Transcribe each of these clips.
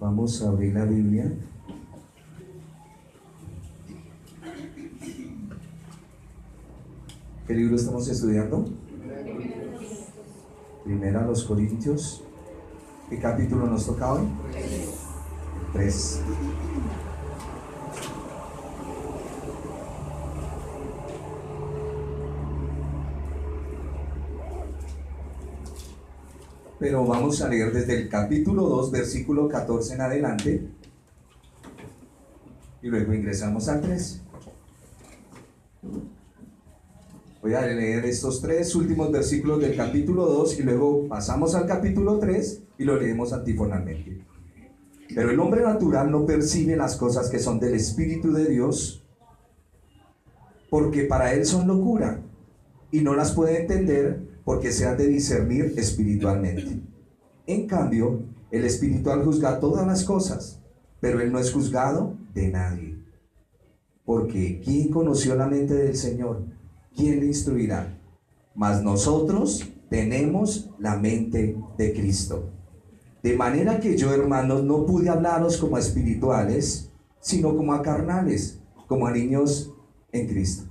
Vamos a abrir la Biblia. ¿Qué libro estamos estudiando? Primera a los Corintios. ¿Qué capítulo nos toca hoy? 3. Pero vamos a leer desde el capítulo 2, versículo 14 en adelante, y luego ingresamos al 3. Voy a leer estos 3 últimos versículos del capítulo 2 y luego pasamos al capítulo 3 y lo leemos antifonalmente. Pero el hombre natural no percibe las cosas que son del Espíritu de Dios, porque para él son locura, y no las puede entender porque se han de discernir espiritualmente. En cambio, el espiritual juzga todas las cosas, pero él no es juzgado de nadie. Porque ¿quién conoció la mente del Señor? ¿Quién le instruirá? Mas nosotros tenemos la mente de Cristo. De manera que yo, hermanos, no pude hablaros como a espirituales, sino como a carnales, como a niños en Cristo.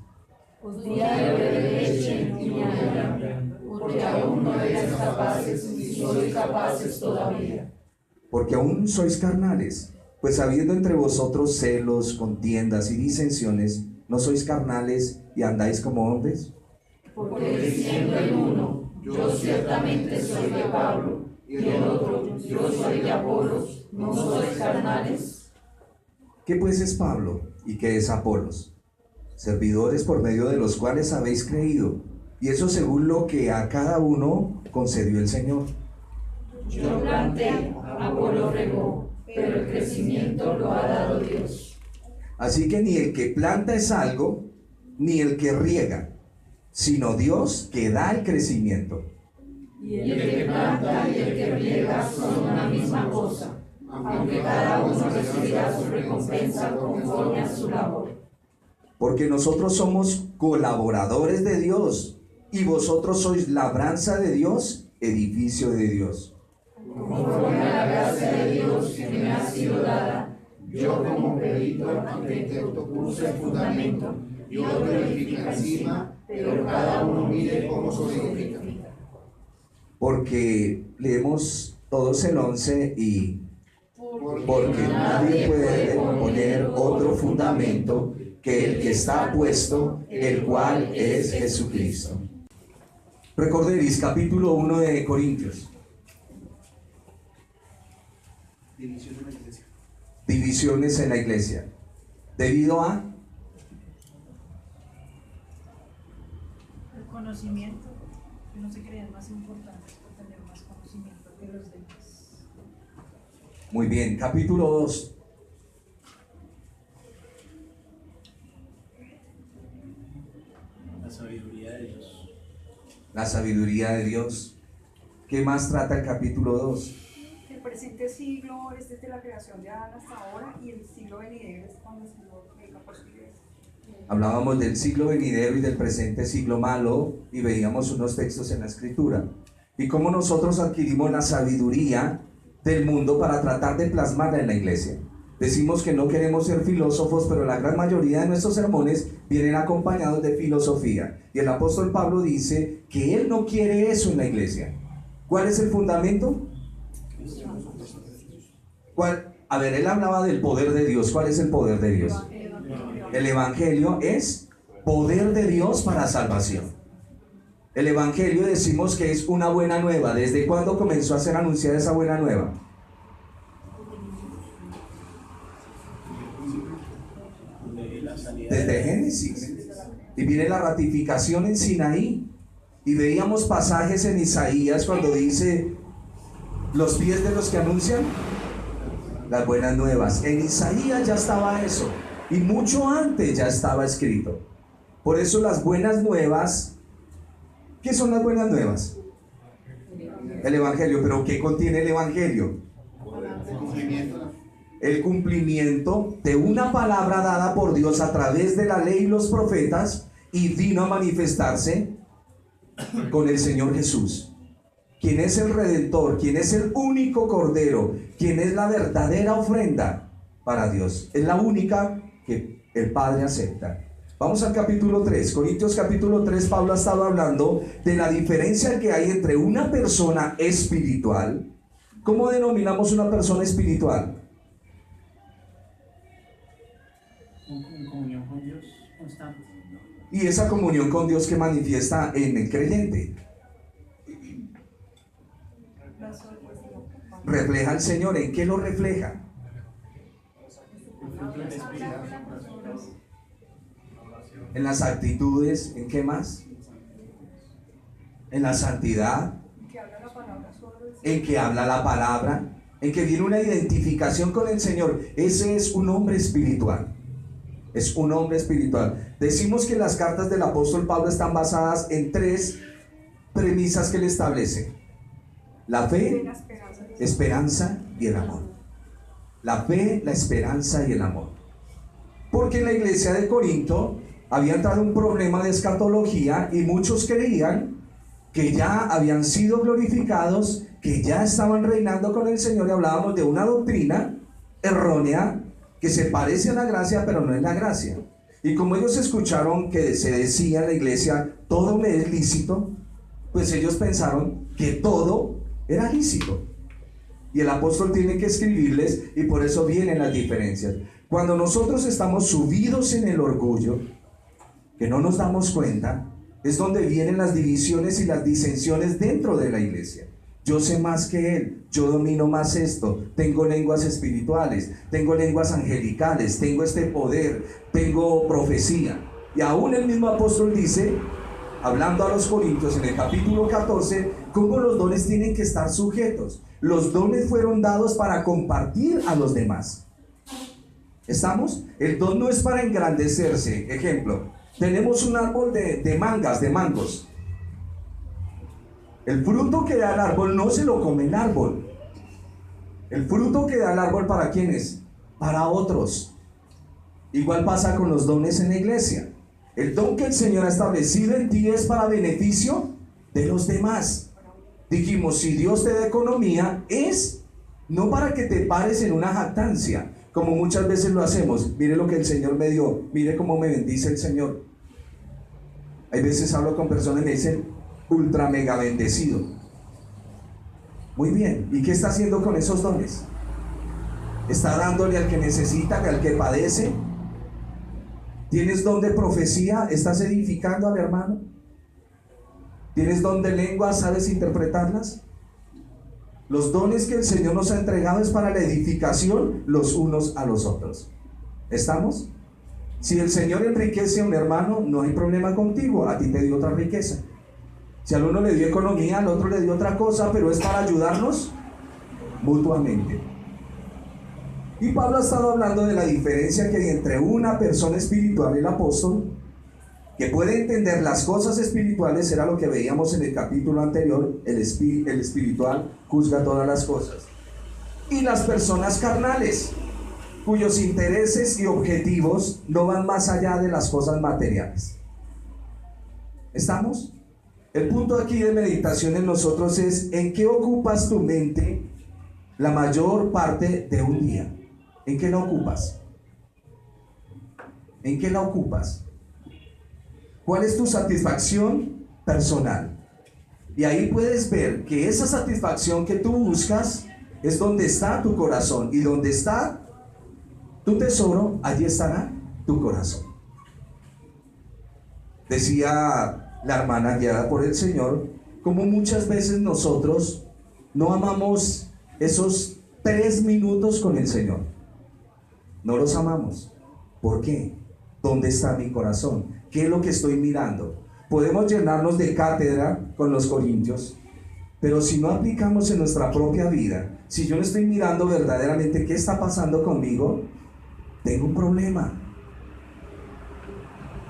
Porque aún no eres capaces, ni sois capaces todavía. Porque aún sois carnales, pues habiendo entre vosotros celos, contiendas y disensiones, ¿no sois carnales y andáis como hombres? Porque diciendo el uno, yo ciertamente soy de Pablo, y el otro, yo soy de Apolos, ¿no sois carnales? ¿Qué pues es Pablo y qué es Apolos? Servidores por medio de los cuales habéis creído, y eso según lo que a cada uno concedió el Señor. Yo planté, Apolo regó, pero el crecimiento lo ha dado Dios. Así que ni el que planta es algo, ni el que riega, sino Dios que da el crecimiento. Y el que planta y el que riega son una misma cosa, aunque cada uno recibirá su recompensa conforme a su labor. Porque nosotros somos colaboradores de Dios, y vosotros sois labranza de Dios, edificio de Dios. Conforme a la gracia de Dios que me ha sido dada, yo como perito arquitecto puse el fundamento, y otro edifica encima, pero cada uno mire cómo se edifica. Porque leemos todos el 11 y... Porque nadie puede poner otro fundamento que el que está puesto, el cual es Jesucristo. Recorderéis capítulo 1 de Corintios. Divisiones en la iglesia. Debido a el conocimiento, que no se crean más importantes por tener más conocimiento que los demás. Muy bien, capítulo 2. La sabiduría de Dios. La sabiduría de Dios. ¿Qué más trata el capítulo 2? El presente siglo es desde la creación de Adán hasta ahora, y el siglo venidero es cuando el Señor venga por su iglesia. Hablábamos del siglo venidero y del presente siglo malo, y veíamos unos textos en la escritura. Y cómo nosotros adquirimos la sabiduría del mundo para tratar de plasmarla en la iglesia. Decimos que no queremos ser filósofos, pero la gran mayoría de nuestros sermones vienen acompañados de filosofía. Y el apóstol Pablo dice que él no quiere eso en la iglesia. ¿Cuál es el fundamento? A ver, él hablaba del poder de Dios. ¿Cuál es el poder de Dios? El evangelio es poder de Dios para salvación. El evangelio decimos que es una buena nueva. ¿Desde cuándo comenzó a ser anunciada esa buena nueva? Desde Génesis. Y viene la ratificación en Sinaí. Y veíamos pasajes en Isaías cuando dice: los pies de los que anuncian las buenas nuevas. En Isaías ya estaba eso, y mucho antes ya estaba escrito. Por eso las buenas nuevas, ¿qué son las buenas nuevas? El evangelio. ¿Pero qué contiene el evangelio? El cumplimiento de una palabra dada por Dios a través de la ley y los profetas, y vino a manifestarse con el Señor Jesús. quien es el Redentor, quien es el único Cordero, quien es la verdadera ofrenda para Dios. Es la única que el Padre acepta. Vamos al capítulo 3, Corintios capítulo 3. Pablo ha estado hablando de la diferencia que hay entre una persona espiritual. ¿Cómo denominamos una persona espiritual? En comunión con Dios constante. Y esa comunión con Dios que manifiesta en el creyente. Refleja al Señor. ¿En qué lo refleja? En las actitudes. ¿En qué más? En la santidad. En que habla la palabra. En que viene una identificación con el Señor. Ese es un hombre espiritual. Es un hombre espiritual. Decimos que las cartas del apóstol Pablo están basadas en 3 premisas que él establece: la fe, esperanza y el amor. La fe, la esperanza y el amor. Porque en la iglesia de Corinto había entrado un problema de escatología y muchos creían que ya habían sido glorificados, que ya estaban reinando con el Señor, y hablábamos de una doctrina errónea que se parece a la gracia, pero no es la gracia. Y como ellos escucharon que se decía en la iglesia, todo me es lícito, pues ellos pensaron que todo era lícito. Y el apóstol tiene que escribirles, y por eso vienen las diferencias. Cuando nosotros estamos subidos en el orgullo, que no nos damos cuenta, es donde vienen las divisiones y las disensiones dentro de la iglesia. Yo sé más que él, yo domino más esto, tengo lenguas espirituales, tengo lenguas angelicales, tengo este poder, tengo profecía. Y aún el mismo apóstol dice, hablando a los Corintios en el capítulo 14, cómo los dones tienen que estar sujetos. Los dones fueron dados para compartir a los demás. ¿Estamos? El don no es para engrandecerse. Ejemplo, tenemos un árbol de mangos. El fruto que da el árbol no se lo come el árbol. El fruto que da el árbol, ¿para quién es? Para otros. Igual pasa con los dones en la iglesia. El don que el Señor ha establecido en ti es para beneficio de los demás. Dijimos, si Dios te da economía, es no para que te pares en una jactancia, como muchas veces lo hacemos. Mire lo que el Señor me dio, mire cómo me bendice el Señor. Hay veces hablo con personas y me dicen, ultra mega bendecido. Muy bien, ¿y qué está haciendo con esos dones? ¿Está dándole al que necesita, al que padece? ¿Tienes don de profecía? ¿Estás edificando al hermano? ¿Tienes don de lengua? ¿Sabes interpretarlas? Los dones que el Señor nos ha entregado es para la edificación los unos a los otros. ¿Estamos? Si el Señor enriquece a un hermano, no hay problema contigo, a ti te dio otra riqueza. Si al uno le dio economía, al otro le dio otra cosa, pero es para ayudarnos mutuamente. Y Pablo ha estado hablando de la diferencia que hay entre una persona espiritual y el apóstol, que puede entender las cosas espirituales, era lo que veíamos en el capítulo anterior, el espiritual juzga todas las cosas, y las personas carnales, cuyos intereses y objetivos no van más allá de las cosas materiales. ¿Estamos? El punto aquí de meditación en nosotros es: ¿en qué ocupas tu mente la mayor parte de un día? ¿En qué la ocupas? ¿En qué la ocupas? ¿Cuál es tu satisfacción personal? Y ahí puedes ver que esa satisfacción que tú buscas es donde está tu corazón, y donde está tu tesoro, allí estará tu corazón. Decía la hermana guiada por el Señor, como muchas veces nosotros no amamos esos 3 minutos con el Señor. No los amamos. ¿Por qué? ¿Dónde está mi corazón? ¿Qué es lo que estoy mirando? Podemos llenarnos de cátedra con los corintios, pero si no aplicamos en nuestra propia vida, si yo no estoy mirando verdaderamente qué está pasando conmigo, tengo un problema.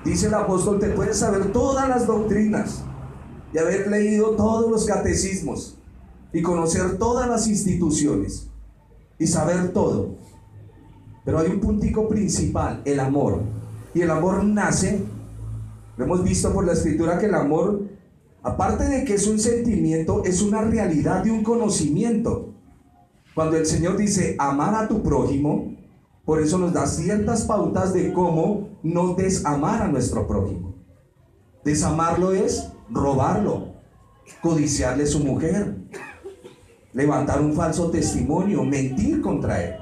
Dice el apóstol, te puedes saber todas las doctrinas y haber leído todos los catecismos y conocer todas las instituciones y saber todo, pero hay un puntico principal, el amor. Y el amor nace, lo hemos visto por la escritura, que el amor Aparte de que es un sentimiento, es una realidad de un conocimiento. Cuando el Señor dice amar a tu prójimo, por eso nos da ciertas pautas de cómo no desamar a nuestro prójimo. Desamarlo es robarlo, codiciarle su mujer, levantar un falso testimonio, mentir contra él.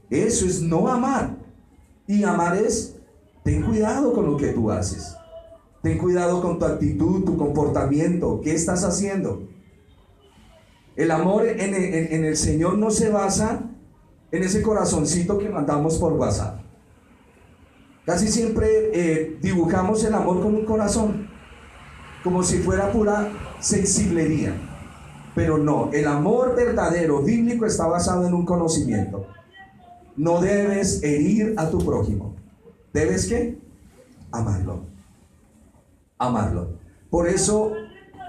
Eso es no amar. Y amar es, ten cuidado con lo que tú haces. Ten cuidado con tu actitud, tu comportamiento. ¿Qué estás haciendo? El amor en el Señor no se basa en ese corazoncito que mandamos por WhatsApp. Casi siempre dibujamos el amor con un corazón, como si fuera pura sensiblería. Pero no, el amor verdadero, bíblico, está basado en un conocimiento. No debes herir a tu prójimo. ¿Debes qué? Amarlo. Amarlo. Por eso,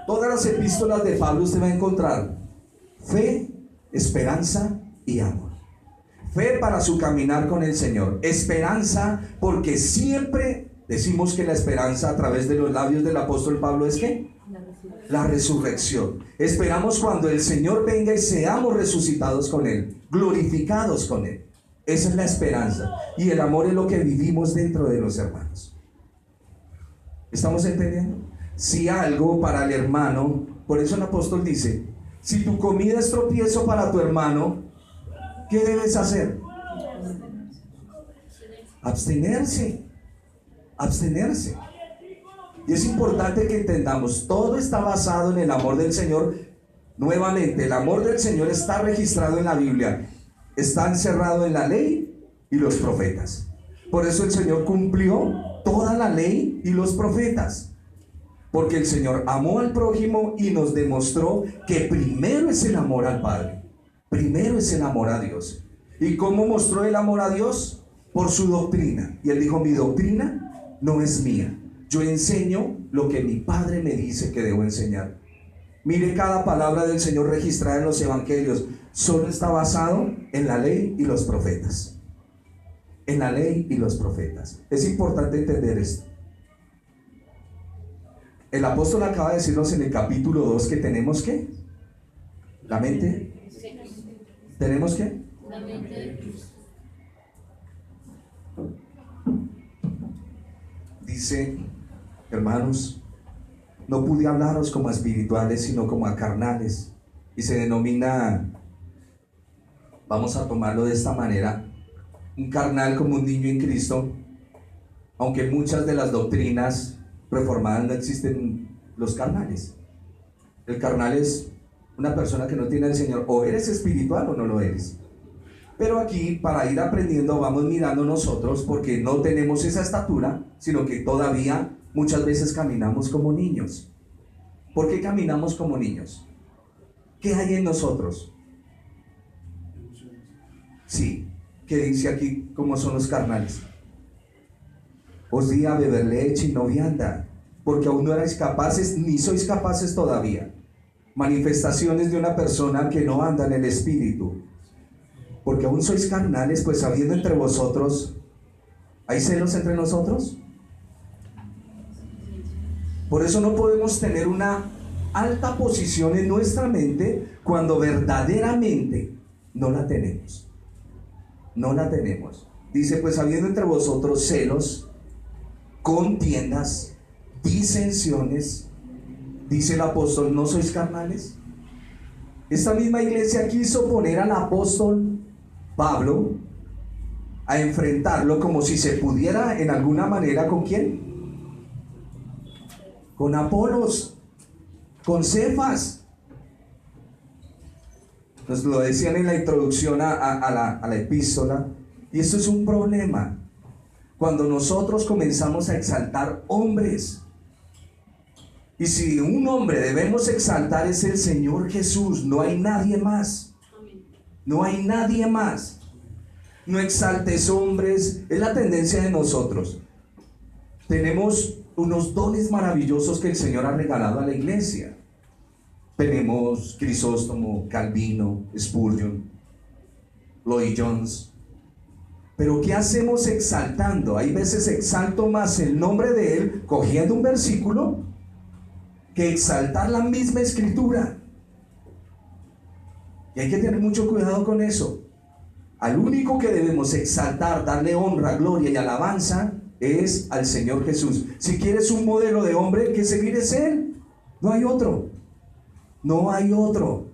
todas las epístolas de Pablo usted va a encontrar fe, esperanza y amor. Fe para su caminar con el Señor. Esperanza porque siempre decimos que la esperanza a través de los labios del apóstol Pablo es ¿qué? La resurrección. Esperamos cuando el Señor venga y seamos resucitados con Él, glorificados con Él. Esa es la esperanza. Y el amor es lo que vivimos dentro de los hermanos. ¿Estamos entendiendo? Si algo para el hermano, por eso el apóstol dice, si tu comida es tropiezo para tu hermano, ¿qué debes hacer? Abstenerse. Abstenerse. Y es importante que entendamos, todo está basado en el amor del Señor. Nuevamente, el amor del Señor está registrado en la Biblia, está encerrado en la ley y los profetas. Por eso el Señor cumplió toda la ley y los profetas, porque el Señor amó al prójimo y nos demostró que primero es el amor al Padre, primero es el amor a Dios. ¿Y cómo mostró el amor a Dios? Por su doctrina. Y Él dijo, mi doctrina no es mía, yo enseño lo que mi Padre me dice que debo enseñar. Mire, cada palabra del Señor registrada en los evangelios solo está basado en la ley y los profetas. En la ley y los profetas. Es importante entender esto. El apóstol acaba de decirnos en el capítulo 2 que tenemos ¿qué? La mente. ¿Tenemos qué? La mente de Cristo. Dice, hermanos, no pude hablaros como a espirituales, sino como a carnales. Y se denomina, vamos a tomarlo de esta manera, un carnal como un niño en Cristo, aunque muchas de las doctrinas reformadas no existen los carnales. El carnal es una persona que no tiene al Señor, o eres espiritual o no lo eres. Pero aquí, para ir aprendiendo, vamos mirando nosotros, porque no tenemos esa estatura, sino que todavía muchas veces caminamos como niños. ¿Por qué caminamos como niños? ¿Qué hay en nosotros? Sí, ¿qué dice aquí cómo son los carnales? Os di a beber leche y no vianda, porque aún no erais capaces, ni sois capaces todavía. Manifestaciones de una persona que no anda en el Espíritu, porque aún sois carnales, pues habiendo entre vosotros, ¿hay celos entre nosotros? Por eso no podemos tener una alta posición en nuestra mente cuando verdaderamente no la tenemos. No la tenemos. Dice, pues habiendo entre vosotros celos, contiendas, disensiones, dice el apóstol, ¿no sois carnales? Esta misma iglesia quiso poner al apóstol Pablo a enfrentarlo como si se pudiera en alguna manera, ¿con quién? Con Apolos, con Cefas. Nos lo decían en la introducción a la epístola. Y esto es un problema. Cuando nosotros comenzamos a exaltar hombres. Y si un hombre debemos exaltar es el Señor Jesús. No hay nadie más. No hay nadie más. No exaltes hombres. Es la tendencia de nosotros. Tenemos unos dones maravillosos que el Señor ha regalado a la iglesia. Tenemos Crisóstomo, Calvino, Spurgeon, Lloyd Jones. Pero ¿qué hacemos exaltando? Hay veces exalto más el nombre de él, cogiendo un versículo, que exaltar la misma escritura. Y hay que tener mucho cuidado con eso. Al único que debemos exaltar, darle honra, gloria y alabanza es al Señor Jesús. Si quieres un modelo de hombre que seguir es Él. No hay otro. No hay otro.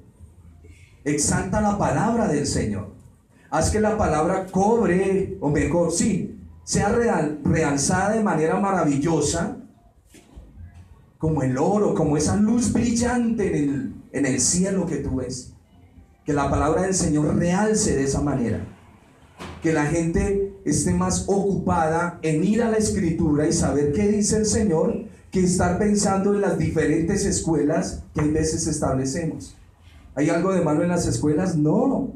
Exalta la palabra del Señor. Haz que la palabra cobre, o mejor, sí, sea realzada de manera maravillosa, como el oro, como esa luz brillante en el cielo que tú ves. Que la palabra del Señor realce de esa manera. Que la gente esté más ocupada en ir a la Escritura y saber qué dice el Señor, que estar pensando en las diferentes escuelas que a veces establecemos. ¿Hay algo de malo en las escuelas? No.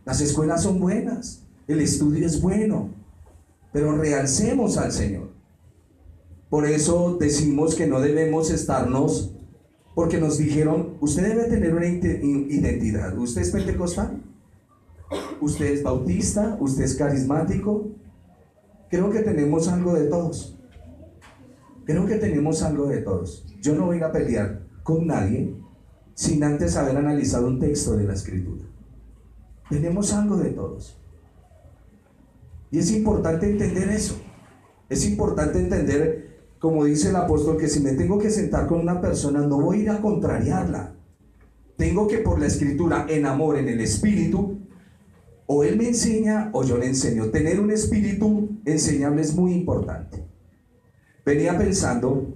Las escuelas son buenas. El estudio es bueno. Pero realcemos al Señor. Por eso decimos que no debemos estarnos, porque nos dijeron, usted debe tener una identidad. ¿Usted es pentecostal? ¿Usted es bautista? ¿Usted es carismático? Creo que tenemos algo de todos. Creo que tenemos algo de todos. Yo no voy a pelear con nadie sin antes haber analizado un texto de la Escritura. Tenemos algo de todos. Y es importante entender eso. Es importante entender, como dice el apóstol, que si me tengo que sentar con una persona, no voy a ir a contrariarla. Tengo que, por la Escritura, en amor, en el Espíritu, o él me enseña o yo le enseño. Tener un espíritu enseñable es muy importante. Venía pensando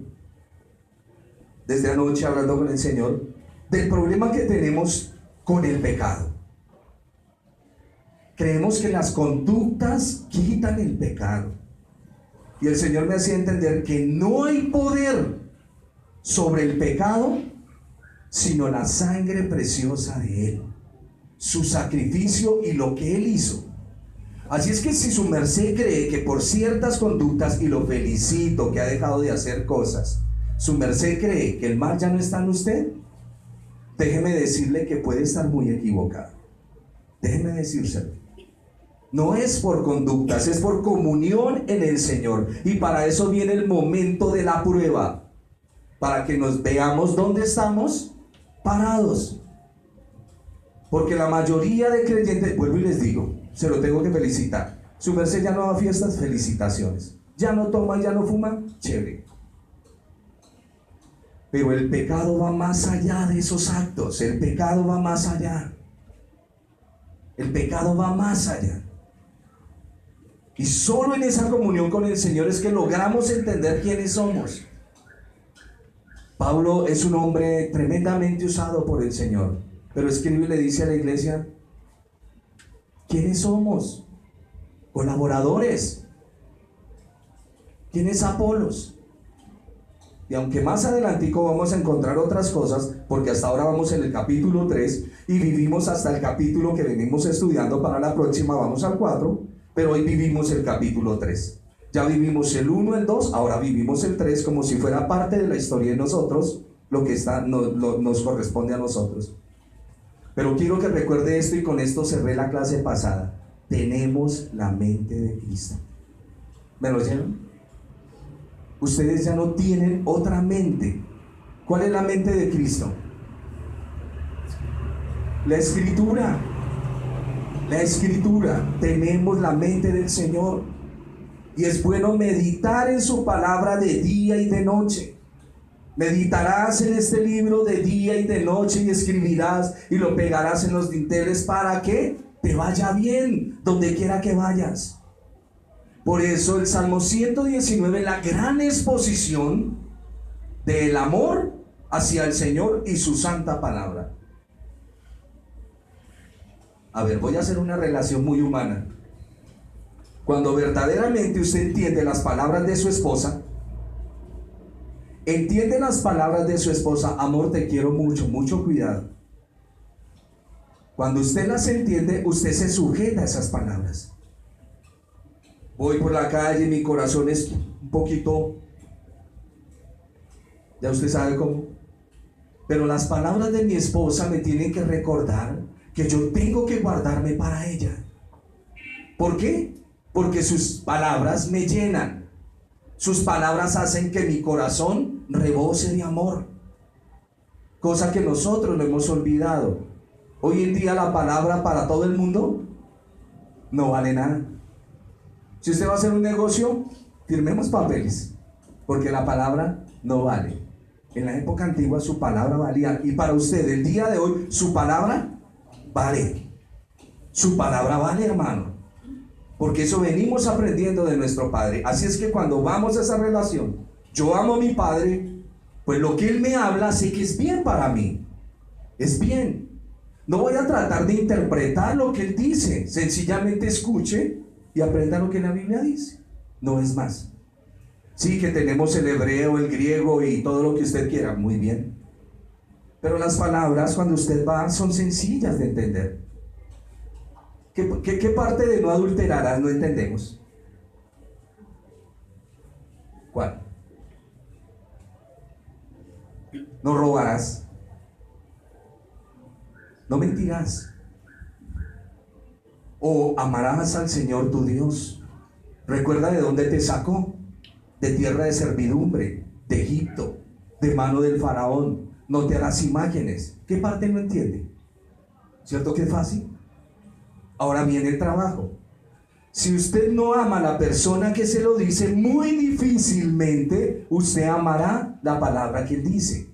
desde anoche, hablando con el Señor, del problema que tenemos con el pecado. Creemos que las conductas quitan el pecado. Y el Señor me hacía entender que no hay poder sobre el pecado, sino la sangre preciosa de Él, su sacrificio y lo que Él hizo. Así es que si su merced cree que por ciertas conductas, y lo felicito que ha dejado de hacer cosas, su merced cree que el mal ya no está en usted, déjeme decirle que puede estar muy equivocado. Déjeme decírselo. No es por conductas, es por comunión en el Señor. Y para eso viene el momento de la prueba, para que nos veamos dónde estamos parados. Porque la mayoría de creyentes, vuelvo y les digo, se lo tengo que felicitar. Su merced ya no va a fiestas, felicitaciones. Ya no toma, ya no fuma, chévere. Pero el pecado va más allá de esos actos. El pecado va más allá. El pecado va más allá. Y solo en esa comunión con el Señor es que logramos entender quiénes somos. Pablo es un hombre tremendamente usado por el Señor, pero escribe y le dice a la iglesia, ¿quiénes somos? Colaboradores. ¿Quién es Apolos? Y aunque más adelantico vamos a encontrar otras cosas, porque hasta ahora vamos en el capítulo 3 y vivimos hasta el capítulo que venimos estudiando, para la próxima vamos al 4, pero hoy vivimos el capítulo 3. Ya vivimos el 1, el 2, ahora vivimos el 3 como si fuera parte de la historia de nosotros, lo que nos corresponde a nosotros. Pero quiero que recuerde esto, y con esto cerré la clase pasada. Tenemos la mente de Cristo. ¿Me lo oyeron? Ustedes ya no tienen otra mente. ¿Cuál es la mente de Cristo? La Escritura. La Escritura. Tenemos la mente del Señor. Y es bueno meditar en su palabra de día y de noche. Meditarás en este libro de día y de noche, y escribirás y lo pegarás en los dinteles para que te vaya bien donde quiera que vayas. Por eso el Salmo 119, la gran exposición del amor hacia el Señor y su santa palabra. A ver, voy a hacer una relación muy humana. Cuando verdaderamente usted entiende las palabras de su esposa, entiende las palabras de su esposa, amor, te quiero mucho, mucho cuidado. Cuando usted las entiende, usted se sujeta a esas palabras. Voy por la calle, mi corazón es un poquito, ya usted sabe cómo, pero las palabras de mi esposa me tienen que recordar que yo tengo que guardarme para ella. ¿Por qué? Porque sus palabras me llenan. Sus palabras hacen que mi corazón rebose de amor. cosa que nosotros no hemos olvidado. Hoy en día la palabra para todo el mundo no vale nada. Si usted va a hacer un negocio, firmemos papeles, porque la palabra no vale. En la época antigua su palabra valía, y para usted el día de hoy su palabra vale. Su palabra vale, hermano, porque eso venimos aprendiendo de nuestro Padre. Así es que cuando vamos a esa relación, yo amo a mi Padre, pues lo que Él me habla sé que es bien para mí, es bien. No voy a tratar de interpretar lo que Él dice, sencillamente escuche y aprenda lo que la Biblia dice, no es más. Sí, que tenemos el hebreo, el griego y todo lo que usted quiera, muy bien, pero las palabras cuando usted va son sencillas de entender. ¿Qué parte de no adulterarás no entendemos? ¿Cuál? No robarás, no mentirás, o amarás al Señor tu Dios. Recuerda de dónde te sacó, de tierra de servidumbre, de Egipto, de mano del faraón. No te harás imágenes. ¿Qué parte no entiende? ¿Cierto que es fácil? Ahora viene el trabajo. Si usted no ama a la persona que se lo dice, muy difícilmente usted amará la palabra que él dice.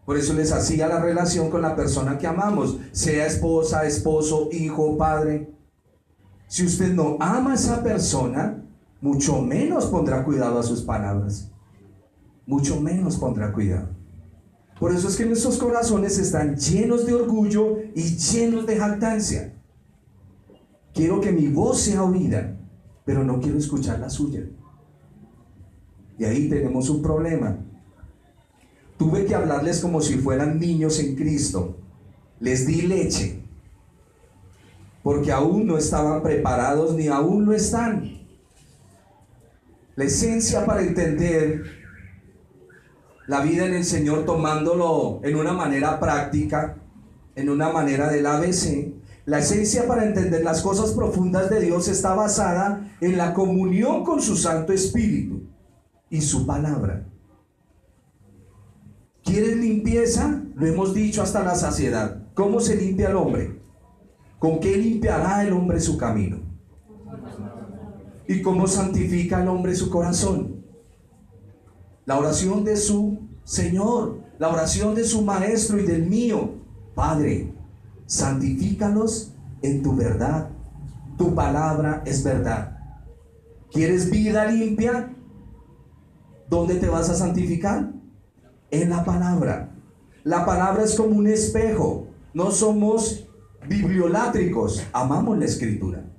Por eso les hacía la relación con la persona que amamos, sea esposa, esposo, hijo, padre. Si usted no ama a esa persona, mucho menos pondrá cuidado a sus palabras. Mucho menos pondrá cuidado. Por eso es que nuestros corazones están llenos de orgullo y llenos de jactancia. Quiero que mi voz sea oída, pero no quiero escuchar la suya. Y ahí tenemos un problema. Tuve que hablarles como si fueran niños en Cristo. Les di leche, porque aún no estaban preparados ni aún lo están. La esencia para entender la vida en el Señor, tomándolo en una manera práctica, en una manera del ABC, la esencia para entender las cosas profundas de Dios está basada en la comunión con su Santo Espíritu y su palabra. ¿Quieres limpieza? Lo hemos dicho hasta la saciedad. ¿Cómo se limpia el hombre? ¿Con qué limpiará el hombre su camino? ¿Y cómo santifica el hombre su corazón? La oración de su Señor, la oración de su Maestro y del mío. Padre, santifícalos en tu verdad. Tu palabra es verdad. ¿Quieres vida limpia? ¿Dónde te vas a santificar? En la palabra. La palabra es como un espejo. No somos bibliolátricos, amamos la Escritura.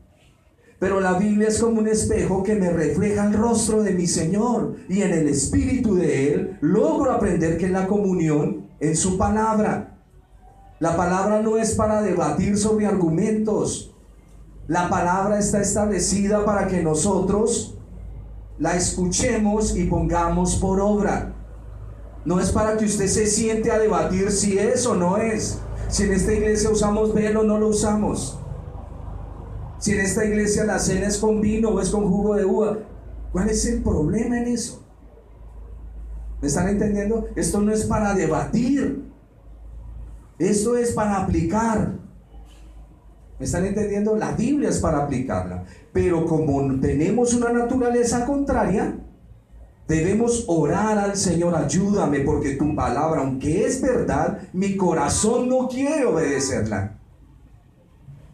Pero la Biblia es como un espejo que me refleja el rostro de mi Señor, y en el espíritu de Él logro aprender que es la comunión en su palabra. La palabra no es para debatir sobre argumentos. La palabra está establecida para que nosotros la escuchemos y pongamos por obra. No es para que usted se siente a debatir si es o no es. Si en esta iglesia usamos velo o no lo usamos. Si en esta iglesia la cena es con vino o es con jugo de uva. ¿Cuál es el problema en eso? ¿Me están entendiendo? Esto no es para debatir. Esto es para aplicar. ¿Me están entendiendo? La Biblia es para aplicarla. Pero como tenemos una naturaleza contraria, debemos orar al Señor: ayúdame, porque tu palabra, aunque es verdad, mi corazón no quiere obedecerla.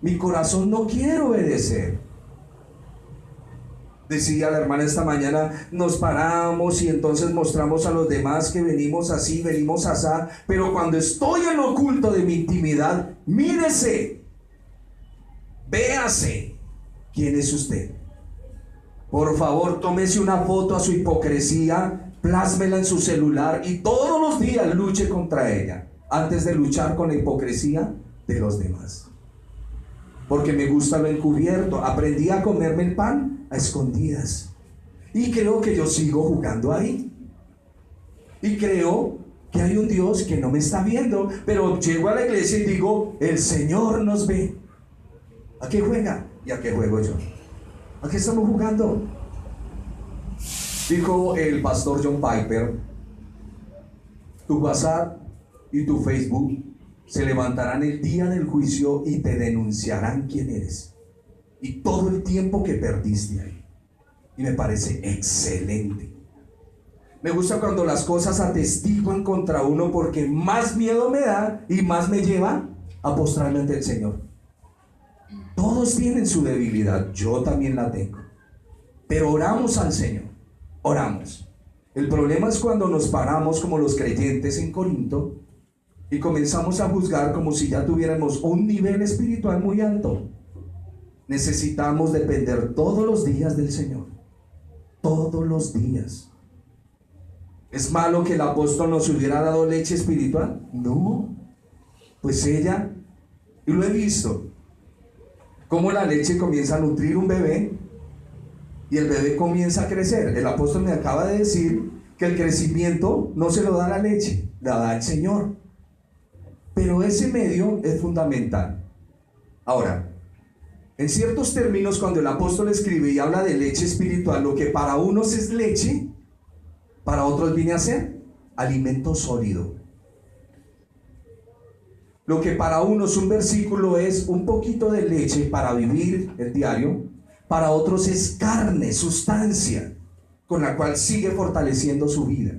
Mi corazón no quiere obedecer. Decía la hermana esta mañana, nos paramos y entonces mostramos a los demás que venimos así, venimos asá, pero cuando estoy en lo oculto de mi intimidad, mírese, véase quién es usted. Por favor, tómese una foto a su hipocresía, plásmela en su celular y todos los días luche contra ella, antes de luchar con la hipocresía de los demás. Porque me gusta lo encubierto. Aprendí a comerme el pan a escondidas, y creo que yo sigo jugando ahí, y creo que hay un Dios que no me está viendo, pero llego a la iglesia y digo: el Señor nos ve. ¿A qué juega? ¿Y a qué juego yo? ¿A qué estamos jugando? Dijo el pastor John Piper, Tu WhatsApp y tu Facebook se levantarán el día del juicio y te denunciarán quién eres y todo el tiempo que perdiste ahí. Y me parece excelente. Me gusta cuando las cosas atestiguan contra uno, porque más miedo me da y más me lleva a postrarme ante el Señor. Todos tienen su debilidad, yo también la tengo, pero oramos al Señor, oramos. El problema es cuando nos paramos como los creyentes en Corinto y comenzamos a juzgar como si ya tuviéramos un nivel espiritual muy alto. Necesitamos depender todos los días del Señor, todos los días. ¿Es malo que el apóstol nos hubiera dado leche espiritual? No, pues ella, y lo he visto, cómo la leche comienza a nutrir un bebé y el bebé comienza a crecer. El apóstol me acaba de decir que el crecimiento no se lo da la leche, la da el Señor. Pero ese medio es fundamental. Ahora, en ciertos términos, cuando el apóstol escribe y habla de leche espiritual, lo que para unos es leche, para otros viene a ser alimento sólido. Lo que para unos un versículo es un poquito de leche para vivir el diario, para otros es carne, sustancia, con la cual sigue fortaleciendo su vida.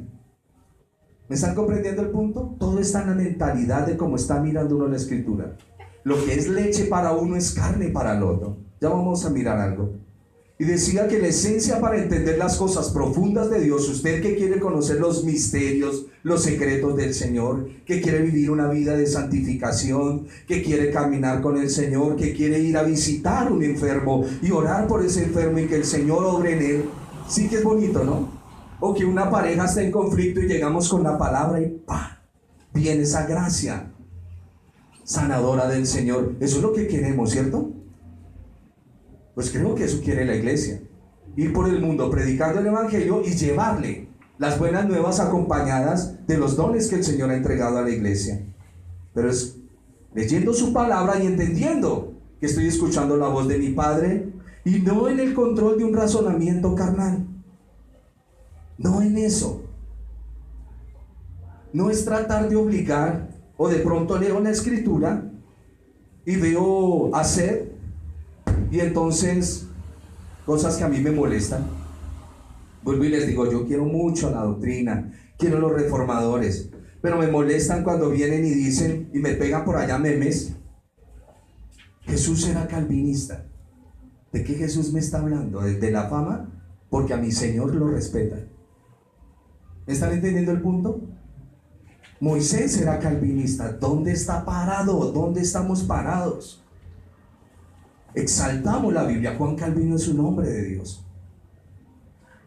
¿Me están comprendiendo el punto? Todo está en la mentalidad de cómo está mirando uno la escritura. Lo que es leche para uno es carne para el otro. Ya vamos a mirar algo. Y decía que la esencia para entender las cosas profundas de Dios, usted que quiere conocer los misterios, los secretos del Señor, que quiere vivir una vida de santificación, que quiere caminar con el Señor, que quiere ir a visitar a un enfermo y orar por ese enfermo y que el Señor obre en él, sí que es bonito, ¿no? O que una pareja está en conflicto y llegamos con la palabra y ¡pah! Viene esa gracia sanadora del Señor. Eso es lo que queremos, ¿cierto? Pues creo que eso quiere la iglesia. Ir por el mundo predicando el evangelio y llevarle las buenas nuevas acompañadas de los dones que el Señor ha entregado a la iglesia. Pero es leyendo su palabra y entendiendo que estoy escuchando la voz de mi Padre y no en el control de un razonamiento carnal. No en eso. No es tratar de obligar, o de pronto leo la escritura y veo hacer, y entonces cosas que a mí me molestan, vuelvo y les digo, yo quiero mucho la doctrina, quiero los reformadores, pero me molestan cuando vienen y dicen, y me pegan por allá memes, Jesús era calvinista. ¿De qué Jesús me está hablando? ¿De la fama? Porque a mi Señor lo respeta. ¿Están entendiendo el punto? Moisés era calvinista. ¿Dónde está parado? ¿Dónde estamos parados? Exaltamos la Biblia. Juan Calvino es un hombre de Dios.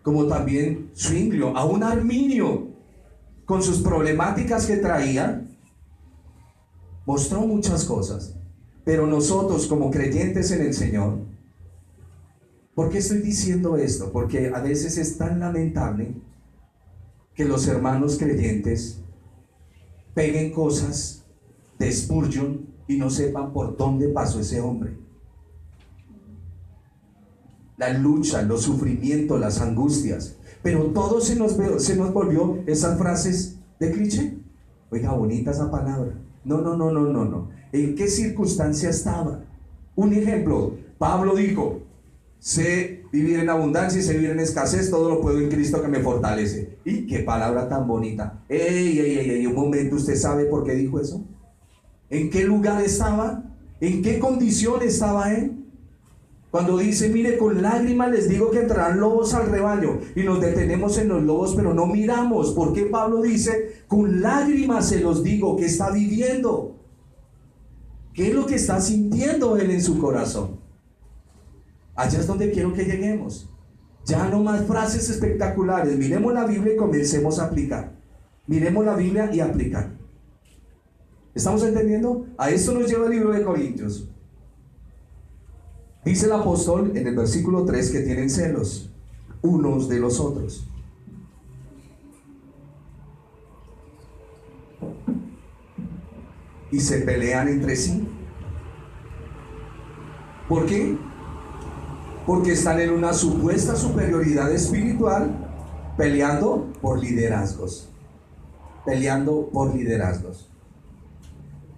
Como también Zwinglio, aún Arminio, con sus problemáticas que traía, mostró muchas cosas. Pero nosotros, como creyentes en el Señor, ¿por qué estoy diciendo esto? Porque a veces es tan lamentable que los hermanos creyentes peguen cosas de Spurgeon y no sepan por dónde pasó ese hombre. La lucha, los sufrimientos, las angustias, pero todo se nos volvió esas frases de cliché. Oiga, bonita esa palabra. No. ¿En qué circunstancia estaba? Un ejemplo, Pablo dijo, sé vivir en abundancia y sé vivir en escasez, todo lo puedo en Cristo que me fortalece. ¡Y qué palabra tan bonita! ¡Ey! Un momento, ¿usted sabe por qué dijo eso? ¿En qué lugar estaba? ¿En qué condición estaba él? Cuando dice, mire, con lágrimas les digo que entrarán lobos al rebaño, y nos detenemos en los lobos, pero no miramos. ¿Por qué Pablo dice, con lágrimas se los digo? ¿Qué está viviendo? ¿Qué es lo que está sintiendo él en su corazón? Allá es donde quiero que lleguemos. Ya no más frases espectaculares. Miremos la Biblia y comencemos a aplicar. Miremos la Biblia y aplicar. ¿Estamos entendiendo? A esto nos lleva el libro de Corintios. Dice el apóstol en el versículo 3 que tienen celos unos de los otros. Y se pelean entre sí. ¿Por qué? Porque están en una supuesta superioridad espiritual peleando por liderazgos. peleando por liderazgos.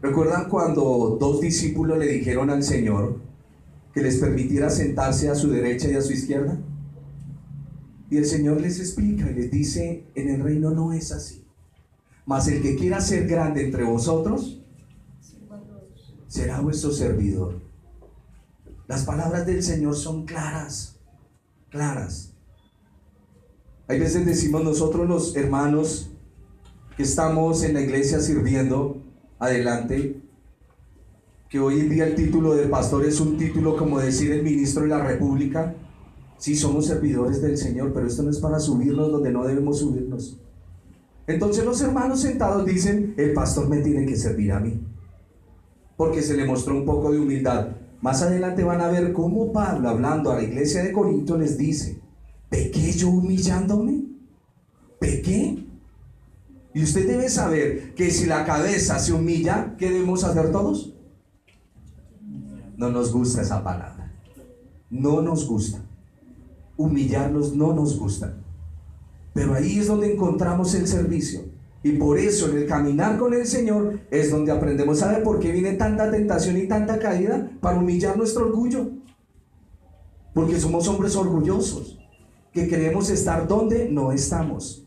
¿Recuerdan cuando dos discípulos le dijeron al Señor que les permitiera sentarse a su derecha y a su izquierda? Y el Señor les explica y les dice: en el reino no es así. Mas el que quiera ser grande entre vosotros será vuestro servidor. Las palabras del Señor son claras, claras. Hay veces decimos nosotros los hermanos que estamos en la iglesia sirviendo adelante, que hoy en día el título de pastor es un título como decir el ministro de la República. Sí, somos servidores del Señor, pero esto no es para subirnos donde no debemos subirnos. Entonces los hermanos sentados dicen: el pastor me tiene que servir a mí, porque se le mostró un poco de humildad. Más adelante van a ver cómo Pablo, hablando a la iglesia de Corinto, les dice: ¿pequé yo humillándome? ¿Pequé? Y usted debe saber que si la cabeza se humilla, ¿qué debemos hacer todos? No nos gusta esa palabra. No nos gusta. Humillarnos no nos gusta. Pero ahí es donde encontramos el servicio. Y por eso en el caminar con el Señor es donde aprendemos. ¿Sabe por qué viene tanta tentación y tanta caída? Para humillar nuestro orgullo. Porque somos hombres orgullosos, que queremos estar donde no estamos.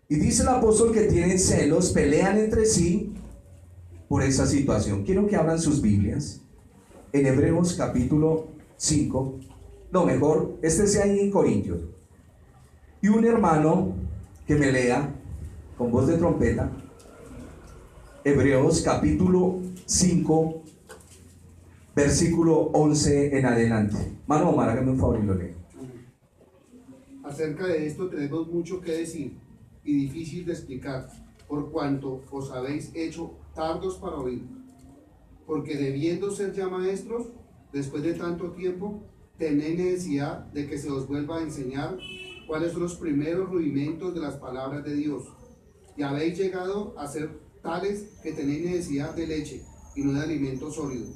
Y dice el apóstol que tienen celos, pelean entre sí por esa situación. Quiero que abran sus Biblias en Hebreos capítulo 5. No, mejor, sea ahí en Corintios. Y un hermano que me lea con voz de trompeta, Hebreos capítulo 5, versículo 11 en adelante. Mano Omar, hágame un favor y lo leo. Acerca de esto tenemos mucho que decir y difícil de explicar, por cuanto os habéis hecho tardos para oír. Porque debiendo ser ya maestros, después de tanto tiempo, tenéis necesidad de que se os vuelva a enseñar cuáles son los primeros rudimentos de las palabras de Dios. Y habéis llegado a ser tales que tenéis necesidad de leche y no de alimento sólido.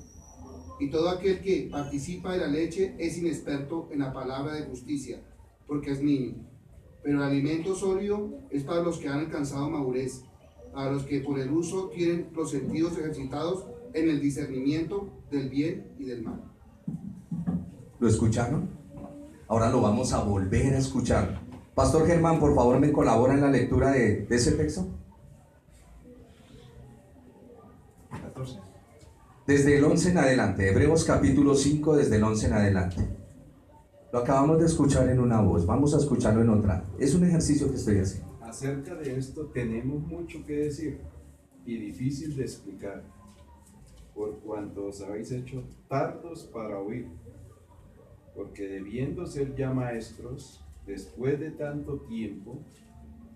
Y todo aquel que participa de la leche es inexperto en la palabra de justicia, porque es niño. Pero el alimento sólido es para los que han alcanzado madurez, para los que por el uso tienen los sentidos ejercitados en el discernimiento del bien y del mal. ¿Lo escucharon? Ahora lo vamos a volver a escuchar. Pastor Germán, por favor, ¿me colabora en la lectura de ese texto? 14. Desde el 11 en adelante, Hebreos capítulo 5, desde el 11 en adelante. Lo acabamos de escuchar en una voz, vamos a escucharlo en otra. Es un ejercicio que estoy haciendo. Acerca de esto tenemos mucho que decir y difícil de explicar, por cuanto os habéis hecho tardos para oír. Porque debiendo ser ya maestros, después de tanto tiempo,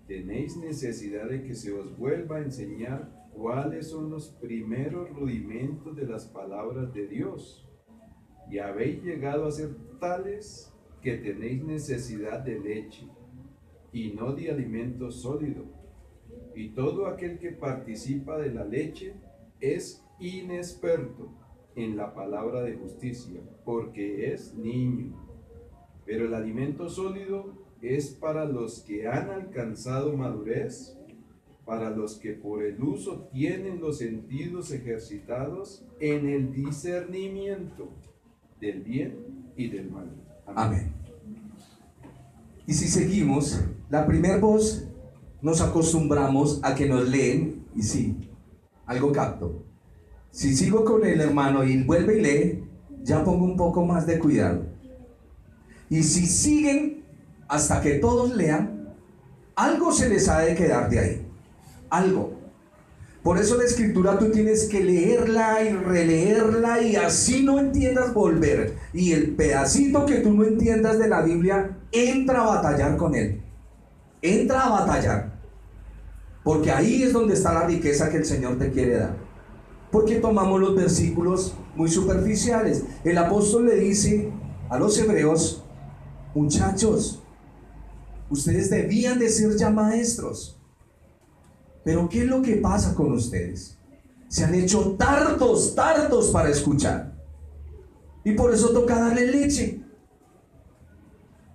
tenéis necesidad de que se os vuelva a enseñar cuáles son los primeros rudimentos de las palabras de Dios. Y habéis llegado a ser tales que tenéis necesidad de leche, y no de alimento sólido. Y todo aquel que participa de la leche es inexperto en la palabra de justicia, porque es niño. Pero el alimento sólido es para los que han alcanzado madurez, para los que por el uso tienen los sentidos ejercitados en el discernimiento del bien y del mal. Amén. Y si seguimos, la primera voz nos acostumbramos a que nos leen, y sí, algo capto. Si sigo con el hermano y vuelve y lee, ya pongo un poco más de cuidado. Y si siguen hasta que todos lean, algo se les ha de quedar de ahí. Algo. Por eso la escritura tú tienes que leerla y releerla, y así no entiendas, volver. Y el pedacito que tú no entiendas de la Biblia, entra a batallar con él. Entra a batallar. Porque ahí es donde está la riqueza que el Señor te quiere dar. Porque tomamos los versículos muy superficiales. El apóstol le dice a los hebreos: muchachos, ustedes debían de ser ya maestros. Pero ¿qué es lo que pasa con ustedes? Se han hecho tardos para escuchar. Y por eso toca darle leche.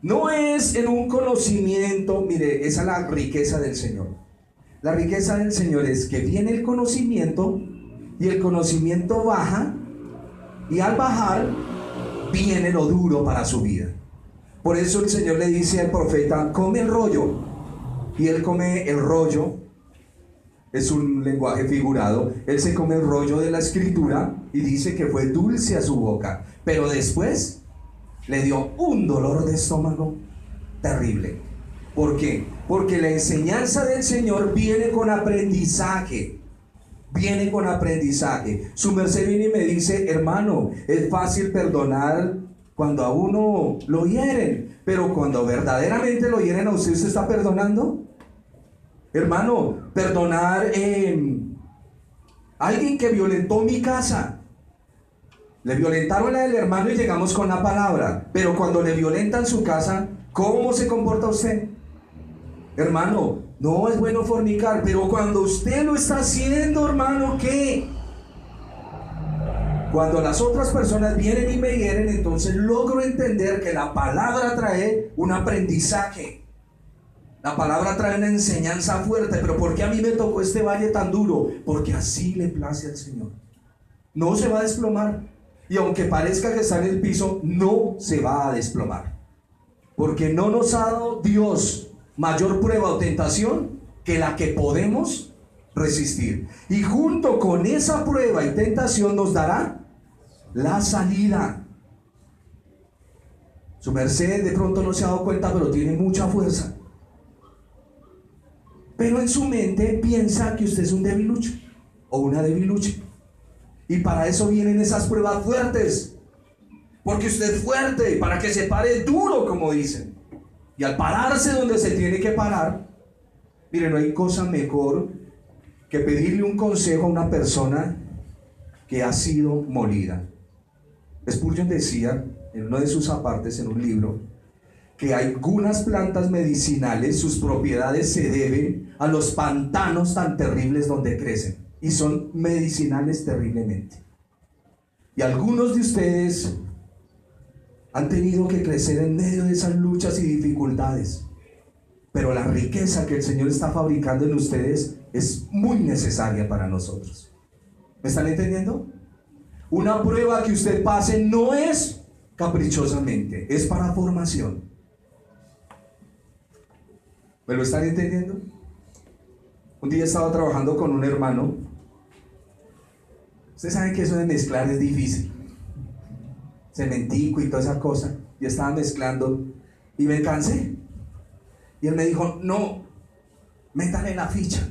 No es en un conocimiento, mire, esa es la riqueza del Señor. La riqueza del Señor es que viene el conocimiento y el conocimiento baja, y al bajar viene lo duro para su vida. Por eso el Señor le dice al profeta: come el rollo. Y él come el rollo, es un lenguaje figurado, él se come el rollo de la escritura y dice que fue dulce a su boca, pero después le dio un dolor de estómago terrible. ¿Por qué? Porque la enseñanza del Señor viene con aprendizaje. Viene con aprendizaje. Su merced viene y me dice: hermano, es fácil perdonar cuando a uno lo hieren, pero cuando verdaderamente lo hieren a usted, ¿usted está perdonando? Hermano, perdonar alguien que violentó mi casa. Le violentaron la del hermano y llegamos con la palabra, pero cuando le violentan su casa, ¿cómo se comporta usted? Hermano, no es bueno fornicar, pero cuando usted lo está haciendo, hermano, ¿qué? Cuando las otras personas vienen y me hieren, entonces logro entender que la palabra trae un aprendizaje. La palabra trae una enseñanza fuerte. Pero ¿por qué a mí me tocó este valle tan duro? Porque así le place al Señor. No se va a desplomar. Y aunque parezca que está en el piso, no se va a desplomar. Porque no nos ha dado Dios mayor prueba o tentación que la que podemos resistir. Y junto con esa prueba y tentación nos dará la salida. Su merced de pronto no se ha dado cuenta, pero tiene mucha fuerza. Pero en su mente piensa que usted es un debilucho o una debilucha. Y para eso vienen esas pruebas fuertes. Porque usted es fuerte, para que se pare duro, como dicen. Y al pararse donde se tiene que parar, mire, no hay cosa mejor que pedirle un consejo a una persona que ha sido molida. Spurgeon decía en uno de sus apartes en un libro que algunas plantas medicinales, sus propiedades se deben a los pantanos tan terribles donde crecen, y son medicinales terriblemente. Y algunos de ustedes han tenido que crecer en medio de esas luchas y dificultades, pero la riqueza que el Señor está fabricando en ustedes es muy necesaria para nosotros. ¿Me están entendiendo? Una prueba que usted pase no es caprichosamente, es para formación. ¿Me lo están entendiendo? Un día estaba trabajando con un hermano. Ustedes saben que eso de mezclar es difícil. Cementico y toda esa cosa. Y estaba mezclando y me cansé. Y él me dijo: no, métale la ficha.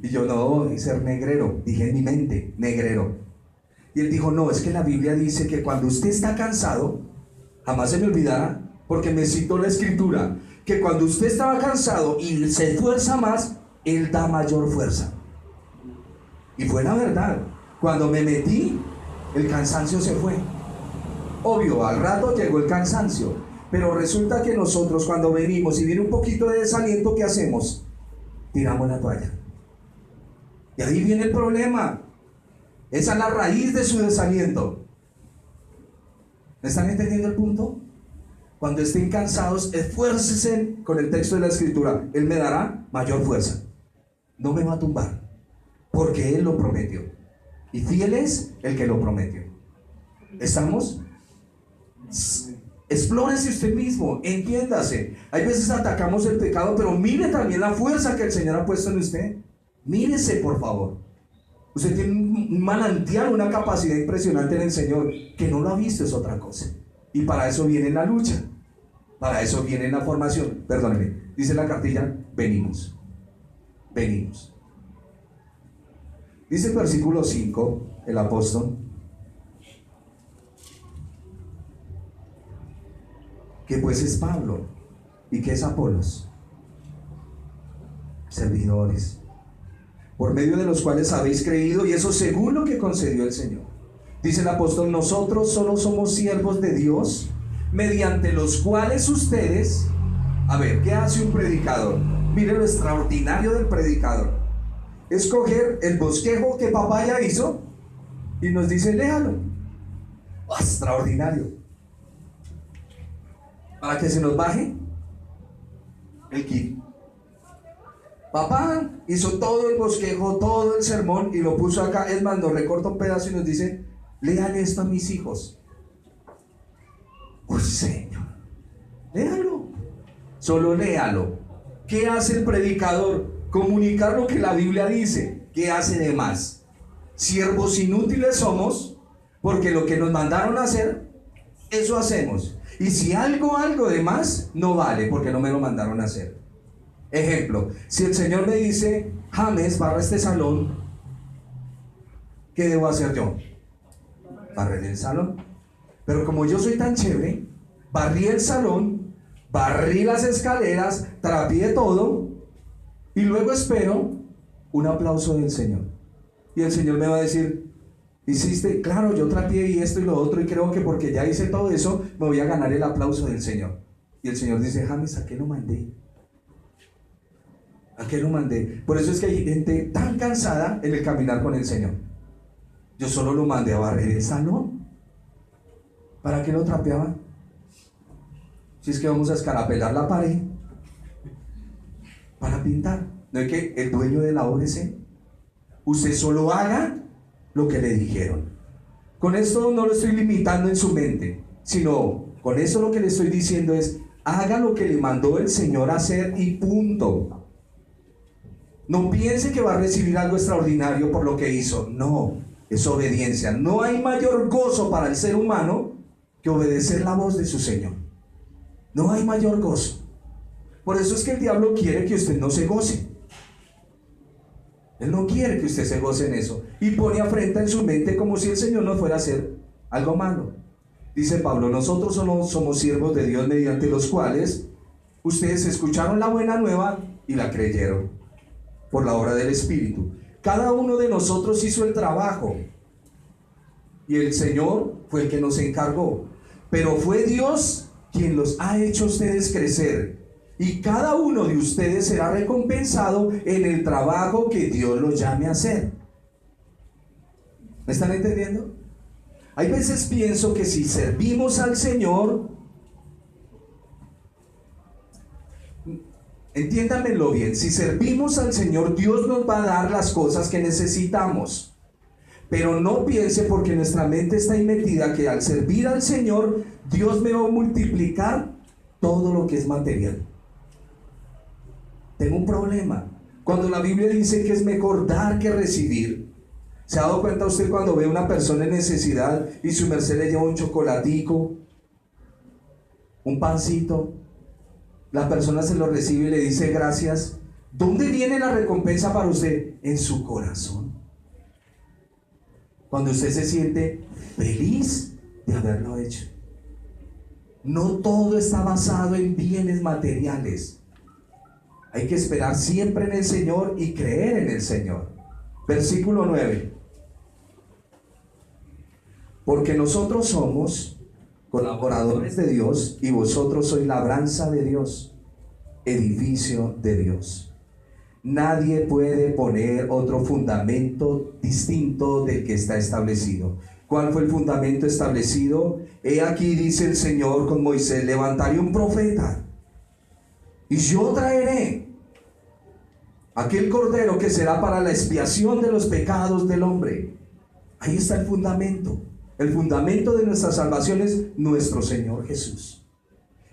Y yo: no, y ser negrero. Dije en mi mente: negrero. Y él dijo: no, es que la Biblia dice que cuando usted está cansado, jamás se me olvidará, porque me citó la escritura, que cuando usted estaba cansado y se esfuerza más, Él da mayor fuerza. Y fue la verdad. Cuando me metí, el cansancio se fue. Obvio, al rato llegó el cansancio, pero resulta que nosotros, cuando venimos y viene un poquito de desaliento, ¿qué hacemos? Tiramos la toalla. Y ahí viene el problema. Esa es la raíz de su desaliento. ¿Me están entendiendo el punto? Cuando estén cansados, esfuércense con el texto de la escritura. Él me dará mayor fuerza. No me va a tumbar, porque Él lo prometió. Y fiel es el que lo prometió. ¿Estamos? Explórese usted mismo, entiéndase. Hay veces atacamos el pecado, pero mire también la fuerza que el Señor ha puesto en usted. Mírese, por favor. Usted tiene un manantial, una capacidad impresionante en el Señor. Que no lo ha visto es otra cosa. Y para eso viene la lucha. Para eso viene la formación. Perdóneme, dice la cartilla: venimos. Venimos. Dice el versículo 5, el apóstol, que pues es Pablo y que es Apolos, servidores, por medio de los cuales habéis creído, y eso según lo que concedió el Señor. Dice el apóstol: nosotros solo somos siervos de Dios, mediante los cuales ustedes... A ver, ¿qué hace un predicador? Mire lo extraordinario del predicador. Es coger el bosquejo que papá ya hizo y nos dice: léalo. ¡Oh, extraordinario! Para que se nos baje el kit. Papá hizo todo el bosquejo, todo el sermón y lo puso acá. Es más, nos recorta un pedazo y nos dice: lean esto a mis hijos. ¡Uy, Señor! Léalo. Solo léalo. ¿Qué hace el predicador? Comunicar lo que la Biblia dice. ¿Qué hace de más? Siervos inútiles somos, porque lo que nos mandaron a hacer, eso hacemos. Y si algo de más, no vale, porque no me lo mandaron a hacer. Ejemplo, si el Señor me dice: James, barra este salón, ¿qué debo hacer yo? Barrer el salón. Pero como yo soy tan chévere, barrí el salón, barrí las escaleras, trapié todo y luego espero un aplauso del Señor. Y el Señor me va a decir: hiciste, claro, yo trapié y esto y lo otro, y creo que porque ya hice todo eso me voy a ganar el aplauso del Señor. Y el Señor dice: James, ¿a qué lo mandé? ¿A qué lo mandé? Por eso es que hay gente tan cansada en el caminar con el Señor. Yo solo lo mandé a barrer el salón. ¿Para qué lo trapeaba? Si es que vamos a escarapelar la pared para pintar. ¿No es que el dueño de la obra es él? Usted solo haga lo que le dijeron. Con esto no lo estoy limitando en su mente, sino con eso lo que le estoy diciendo es: haga lo que le mandó el Señor a hacer y punto. No piense que va a recibir algo extraordinario por lo que hizo. No, es obediencia. No hay mayor gozo para el ser humano que obedecer la voz de su Señor. No hay mayor gozo. Por eso es que el diablo quiere que usted no se goce. Él no quiere que usted se goce en eso. Y pone afrenta en su mente como si el Señor no fuera a hacer algo malo. Dice Pablo: nosotros somos siervos de Dios, mediante los cuales ustedes escucharon la buena nueva y la creyeron por la obra del Espíritu. Cada uno de nosotros hizo el trabajo y el Señor fue el que nos encargó, pero fue Dios quien los ha hecho a ustedes crecer, y cada uno de ustedes será recompensado en el trabajo que Dios los llame a hacer. ¿Me están entendiendo? Hay veces pienso que si servimos al Señor, entiéndanmelo bien, si servimos al Señor, Dios nos va a dar las cosas que necesitamos. Pero no piense, porque nuestra mente está ahí metida, que al servir al Señor, Dios me va a multiplicar todo lo que es material. Tengo un problema. Cuando la Biblia dice que es mejor dar que recibir, ¿se ha dado cuenta usted cuando ve a una persona en necesidad y su merced le lleva un chocolatico, un pancito? La persona se lo recibe y le dice gracias. ¿Dónde viene la recompensa para usted? En su corazón. Cuando usted se siente feliz de haberlo hecho. No todo está basado en bienes materiales. Hay que esperar siempre en el Señor y creer en el Señor. Versículo 9. Porque nosotros somos colaboradores de Dios y vosotros sois labranza de Dios, edificio de Dios. Nadie puede poner otro fundamento distinto del que está establecido. ¿Cuál fue el fundamento establecido? He aquí, dice el Señor con Moisés: levantaré un profeta y yo traeré aquel cordero que será para la expiación de los pecados del hombre. Ahí está el fundamento. El fundamento de nuestra salvación es nuestro Señor Jesús,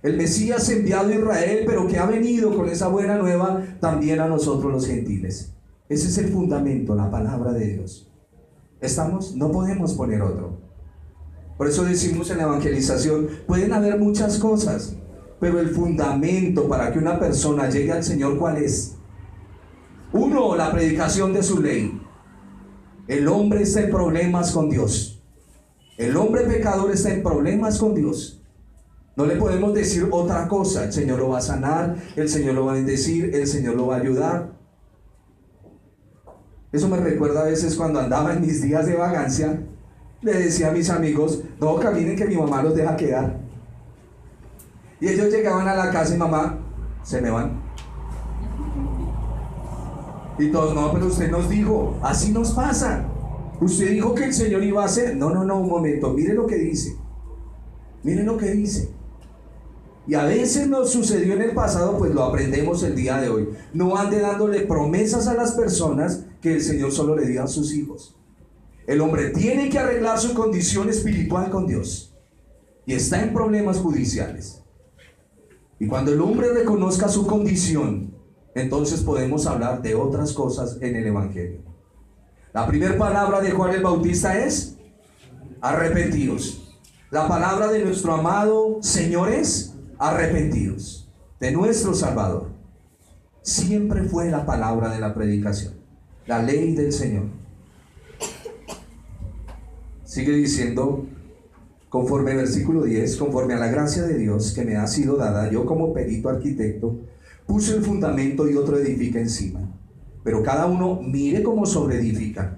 el Mesías enviado a Israel, pero que ha venido con esa buena nueva también a nosotros los gentiles. Ese es el fundamento, la palabra de Dios. ¿Estamos? No podemos poner otro. Por eso decimos en la evangelización: pueden haber muchas cosas, pero el fundamento para que una persona llegue al Señor, ¿cuál es? Uno, la predicación de su ley. El hombre está en problemas con Dios. El hombre pecador está en problemas con Dios. No le podemos decir otra cosa. El Señor lo va a sanar, el Señor lo va a bendecir, el Señor lo va a ayudar. Eso me recuerda a veces cuando andaba en mis días de vagancia. Le decía a mis amigos: no caminen, que mi mamá los deja quedar. Y ellos llegaban a la casa y: mamá, se me van. Y todos: no, pero usted nos dijo. Así nos pasa. Usted dijo que el Señor iba a hacer. No, un momento, mire lo que dice. Mire lo que dice. Y a veces nos sucedió en el pasado, pues lo aprendemos el día de hoy. No ande dándole promesas a las personas que el Señor solo le dio a sus hijos. El hombre tiene que arreglar su condición espiritual con Dios. Y está en problemas judiciales. Y cuando el hombre reconozca su condición, entonces podemos hablar de otras cosas en el Evangelio. La primera palabra de Juan el Bautista es arrepentidos. La palabra de nuestro amado Señor es arrepentidos, de nuestro Salvador. Siempre fue la palabra de la predicación, la ley del Señor. Sigue diciendo, conforme versículo 10, conforme a la gracia de Dios que me ha sido dada, yo como perito arquitecto puse el fundamento y otro edifica encima. Pero cada uno mire cómo sobreedifica,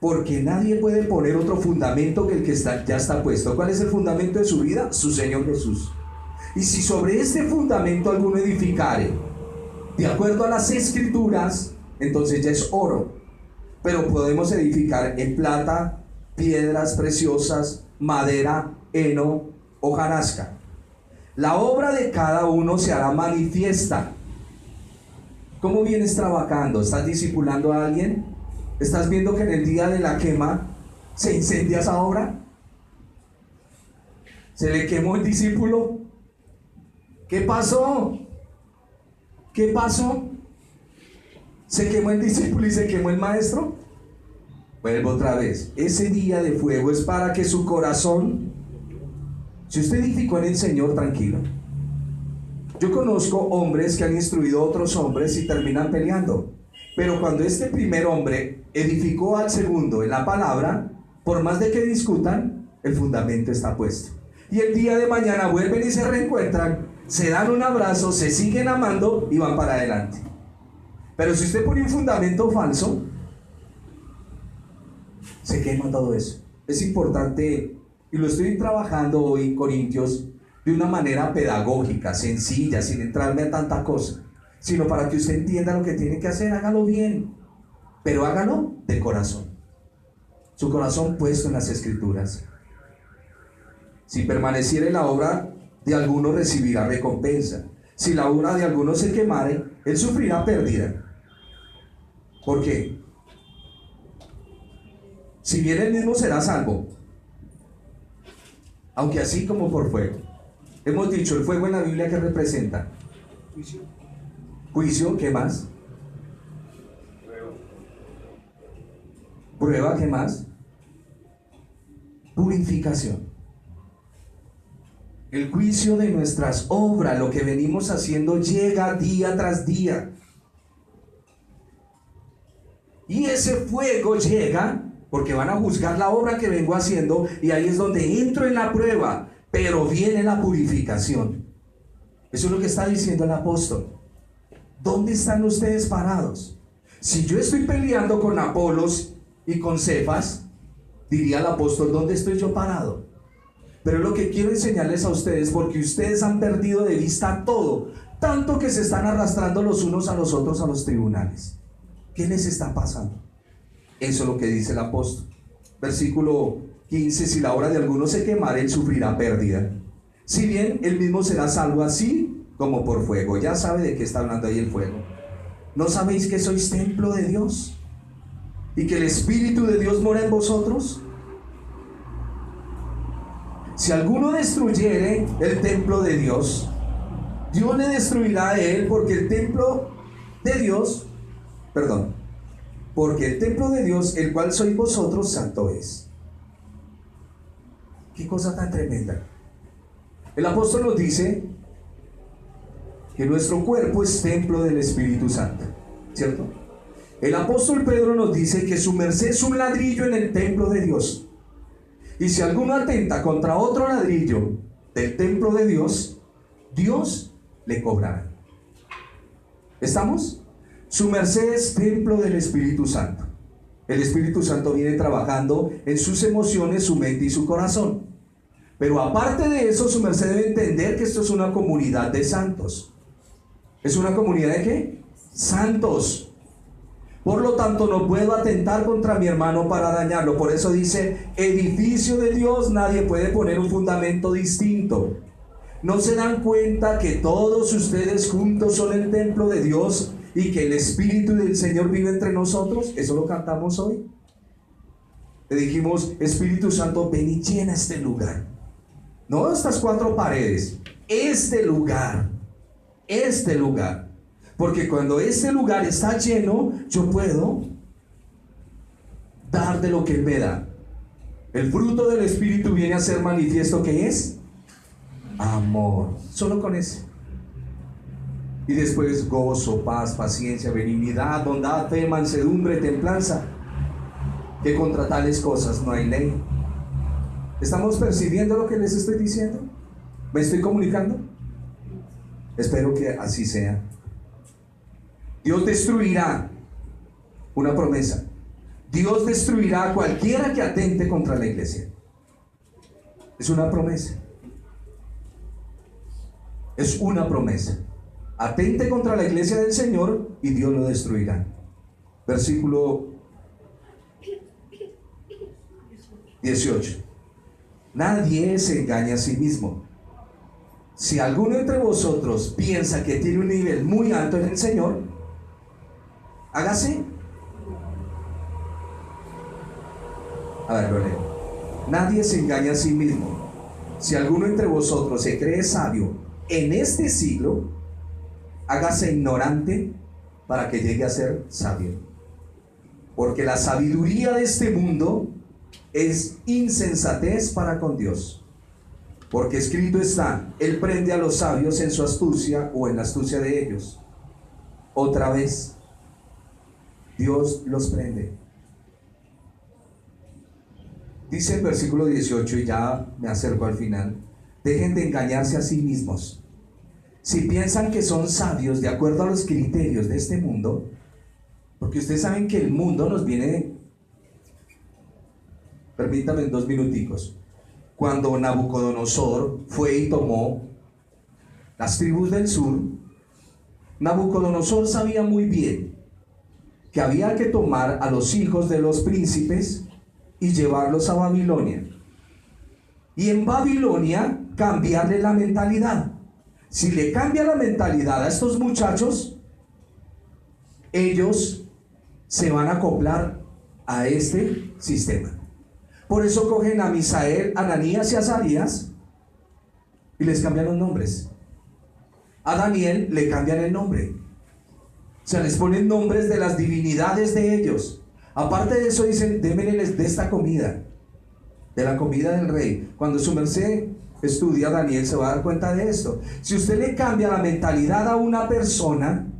porque nadie puede poner otro fundamento que el que ya está puesto. ¿Cuál es el fundamento de su vida? Su Señor Jesús. Y si sobre este fundamento alguno edificare, de acuerdo a las Escrituras, entonces ya es oro. Pero podemos edificar en plata, piedras preciosas, madera, heno, hojarasca. La obra de cada uno se hará manifiesta. ¿Cómo vienes trabajando? ¿Estás discipulando a alguien? ¿Estás viendo que en el día de la quema se incendia esa obra? ¿Se le quemó el discípulo? ¿Qué pasó? ¿Qué pasó? ¿Se quemó el discípulo y se quemó el maestro? Vuelvo otra vez. Ese día de fuego es para que su corazón, si usted edificó en el Señor, tranquilo. Yo conozco hombres que han instruido a otros hombres y terminan peleando. Pero cuando este primer hombre edificó al segundo en la palabra, por más de que discutan, el fundamento está puesto. Y el día de mañana vuelven y se reencuentran, se dan un abrazo, se siguen amando y van para adelante. Pero si usted pone un fundamento falso, se quema todo eso. Es importante, y lo estoy trabajando hoy en Corintios de una manera pedagógica, sencilla, sin entrarme a tanta cosa, sino para que usted entienda lo que tiene que hacer. Hágalo bien, pero hágalo de corazón, su corazón puesto en las Escrituras. Si permaneciere la obra de alguno, recibirá recompensa. Si la obra de alguno se quemare, él sufrirá pérdida. ¿Por qué? Si bien él mismo será salvo, aunque así como por fuego. Hemos dicho, el fuego en la Biblia, ¿qué representa? Juicio, ¿qué más? Prueba, ¿qué más? Purificación. El juicio de nuestras obras, lo que venimos haciendo, llega día tras día. Y ese fuego llega porque van a juzgar la obra que vengo haciendo, y ahí es donde entro en la prueba, pero viene la purificación. Eso es lo que está diciendo el apóstol. ¿Dónde están ustedes parados? Si yo estoy peleando con Apolos y con Cefas, diría el apóstol, ¿dónde estoy yo parado? Pero lo que quiero enseñarles a ustedes, porque ustedes han perdido de vista todo, tanto que se están arrastrando los unos a los otros a los tribunales. ¿Qué les está pasando? Eso es lo que dice el apóstol. Versículo 15, si la obra de alguno se quemare, él sufrirá pérdida. Si bien él mismo será salvo así como por fuego. Ya sabe de qué está hablando ahí el fuego. ¿No sabéis que sois templo de Dios? ¿Y que el Espíritu de Dios mora en vosotros? Si alguno destruyere el templo de Dios, Dios le destruirá a él, porque el templo de Dios, porque el templo de Dios, el cual sois vosotros, santo es. Qué cosa tan tremenda. El apóstol nos dice que nuestro cuerpo es templo del Espíritu Santo, ¿cierto? El apóstol Pedro nos dice que su merced es un ladrillo en el templo de Dios. Y si alguno atenta contra otro ladrillo del templo de Dios, Dios le cobrará. ¿Estamos? Su merced es templo del Espíritu Santo. El Espíritu Santo viene trabajando en sus emociones, su mente y su corazón. Pero aparte de eso, su merced debe entender que esto es una comunidad de santos. ¿Es una comunidad de qué? Santos. Por lo tanto, no puedo atentar contra mi hermano para dañarlo. Por eso dice, edificio de Dios, nadie puede poner un fundamento distinto. ¿No se dan cuenta que todos ustedes juntos son el templo de Dios y que el Espíritu del Señor vive entre nosotros? Eso lo cantamos hoy. Le dijimos, Espíritu Santo, ven y llena este lugar. No estas 4 paredes, este lugar. Este lugar. Porque cuando este lugar está lleno, yo puedo dar de lo que Él me da. El fruto del Espíritu viene a ser manifiesto, ¿qué es? Amor. Solo con ese. Y después gozo, paz, paciencia, benignidad, bondad, fe, mansedumbre, templanza. Que contra tales cosas no hay ley. ¿Estamos percibiendo lo que les estoy diciendo? ¿Me estoy comunicando? Espero que así sea. Dios destruirá, una promesa, Dios destruirá a cualquiera que atente contra la iglesia. Es una promesa. Es una promesa. Atente contra la iglesia del Señor y Dios lo destruirá. Versículo 18. Nadie se engaña a sí mismo. Si alguno entre vosotros piensa que tiene un nivel muy alto en el Señor, hágase. A ver, lo leo. Nadie se engaña a sí mismo. Si alguno entre vosotros se cree sabio en este siglo, hágase ignorante para que llegue a ser sabio. Porque la sabiduría de este mundo es insensatez para con Dios. Porque escrito está, Él prende a los sabios en su astucia o en la astucia de ellos. Otra vez, Dios los prende. Dice el versículo 18, y ya me acerco al final: dejen de engañarse a sí mismos. Si piensan que son sabios de acuerdo a los criterios de este mundo, porque ustedes saben que el mundo nos viene, permítanme 2 minuticos. Cuando Nabucodonosor fue y tomó las tribus del sur, Nabucodonosor sabía muy bien que había que tomar a los hijos de los príncipes y llevarlos a Babilonia. Y en Babilonia cambiarle la mentalidad. Si le cambia la mentalidad a estos muchachos, ellos se van a acoplar a este sistema. Por eso cogen a Misael, Ananías y Azarías y les cambian los nombres. A Daniel le cambian el nombre. O sea, les ponen nombres de las divinidades de ellos. Aparte de eso dicen, démenles de esta comida, de la comida del rey. Cuando su merced estudia a Daniel se va a dar cuenta de esto. Si usted le cambia la mentalidad a una persona,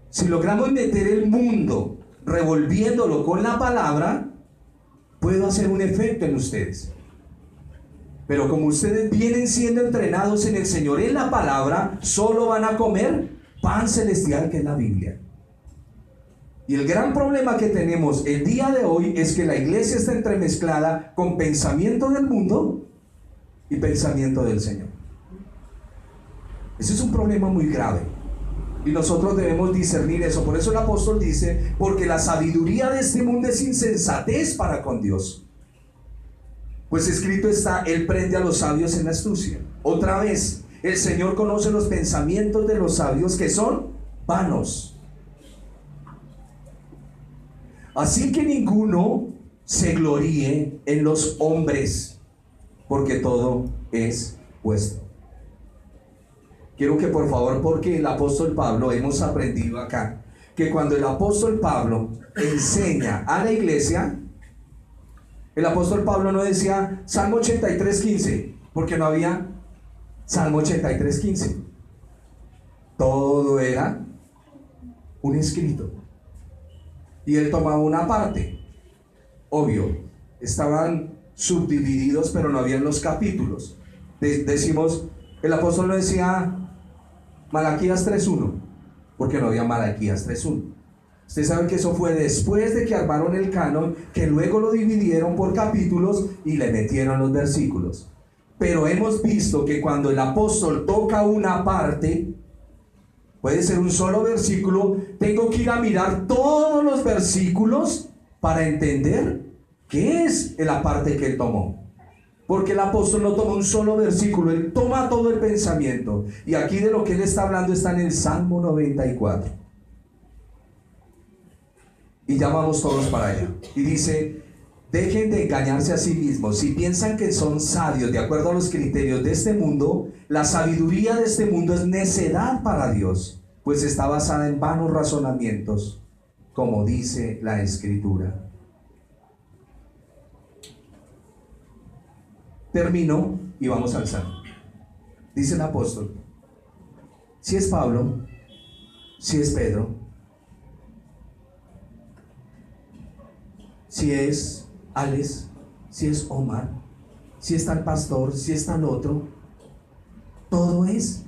si logramos meter el mundo revolviéndolo con la palabra, puedo hacer un efecto en ustedes. Pero como ustedes vienen siendo entrenados en el Señor, en la palabra, solo van a comer pan celestial, que es la Biblia. Y el gran problema que tenemos el día de hoy es que la iglesia está entremezclada con pensamiento del mundo y pensamiento del Señor. Ese es un problema muy grave y nosotros debemos discernir eso. Por eso el apóstol dice, porque la sabiduría de este mundo es insensatez para con Dios. Pues escrito está, Él prende a los sabios en la astucia. Otra vez, el Señor conoce los pensamientos de los sabios, que son vanos. Así que ninguno se gloríe en los hombres, porque todo es vuestro. Quiero que por favor, porque el apóstol Pablo, hemos aprendido acá, que cuando el apóstol Pablo enseña a la iglesia, el apóstol Pablo no decía Salmo 83:15, porque no había Salmo 83:15. Todo era un escrito. Y él tomaba una parte. Obvio, estaban subdivididos, pero no habían los capítulos. Decimos, el apóstol no decía Malaquías 3:1, porque no había Malaquías 3:1. Ustedes saben que eso fue después de que armaron el canon, que luego lo dividieron por capítulos y le metieron los versículos. Pero hemos visto que cuando el apóstol toca una parte, puede ser un solo versículo, tengo que ir a mirar todos los versículos para entender qué es la parte que él tomó. Porque el apóstol no toma un solo versículo, él toma todo el pensamiento. Y aquí de lo que él está hablando está en el Salmo 94. Y ya vamos todos para allá. Y dice: dejen de engañarse a sí mismos. Si piensan que son sabios de acuerdo a los criterios de este mundo, la sabiduría de este mundo es necedad para Dios, pues está basada en vanos razonamientos, como dice la Escritura. Termino y vamos al Salmo. Dice el apóstol: si es Pablo, si es Pedro, si es Alex, si es Omar, si está el pastor, si está el otro, todo es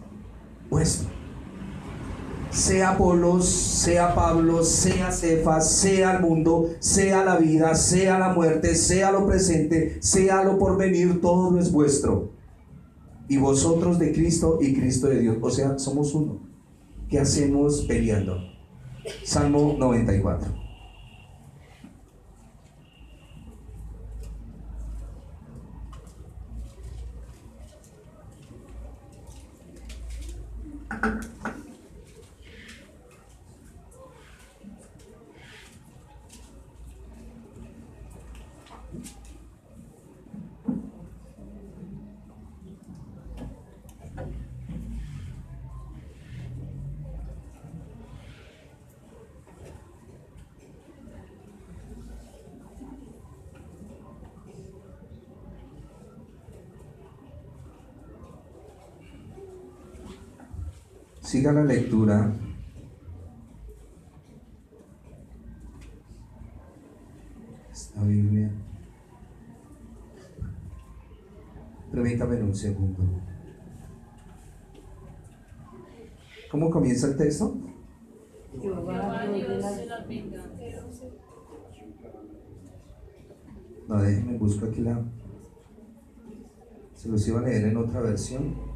vuestro. Sea Apolos, sea Pablo, sea Cefas, sea el mundo, sea la vida, sea la muerte, sea lo presente, sea lo porvenir, todo es vuestro. Y vosotros de Cristo y Cristo de Dios. O sea, somos uno. ¿Qué hacemos peleando? Salmo 94. Siga la lectura. Esta Biblia. Permítame un segundo. ¿Cómo comienza el texto? Jehová, Dios de las venganzas. No, déjenme busco aquí la. Se los iba a leer en otra versión.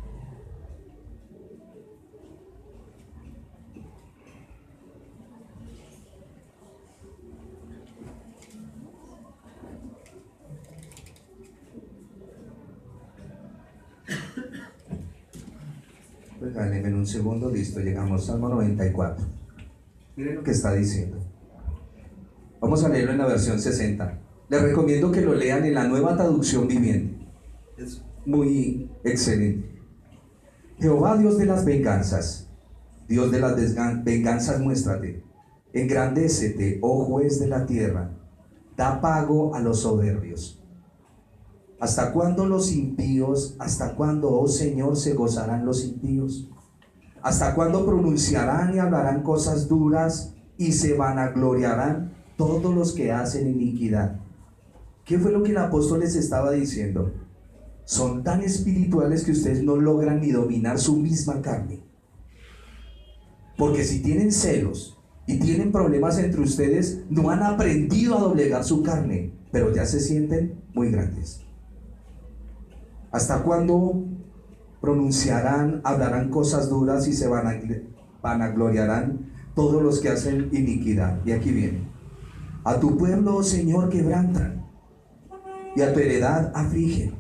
Regáleme en un segundo, listo, llegamos Salmo 94. Miren lo que está diciendo. Vamos a leerlo en la versión 60. Les recomiendo que lo lean en la Nueva Traducción Viviente. Es muy excelente. Jehová, Dios de las venganzas, Dios de las venganzas, muéstrate. Engrandécete, oh juez de la tierra. Da pago a los soberbios. ¿Hasta cuándo los impíos, hasta cuándo, oh Señor, se gozarán los impíos? ¿Hasta cuándo pronunciarán y hablarán cosas duras y se vanagloriarán todos los que hacen iniquidad? ¿Qué fue lo que el apóstol les estaba diciendo? Son tan espirituales que ustedes no logran ni dominar su misma carne. Porque si tienen celos y tienen problemas entre ustedes, no han aprendido a doblegar su carne, pero ya se sienten muy grandes. ¿Hasta cuándo pronunciarán, hablarán cosas duras y se vanagloriarán todos los que hacen iniquidad? Y aquí viene: a tu pueblo, oh Señor, quebrantan, y a tu heredad afligen.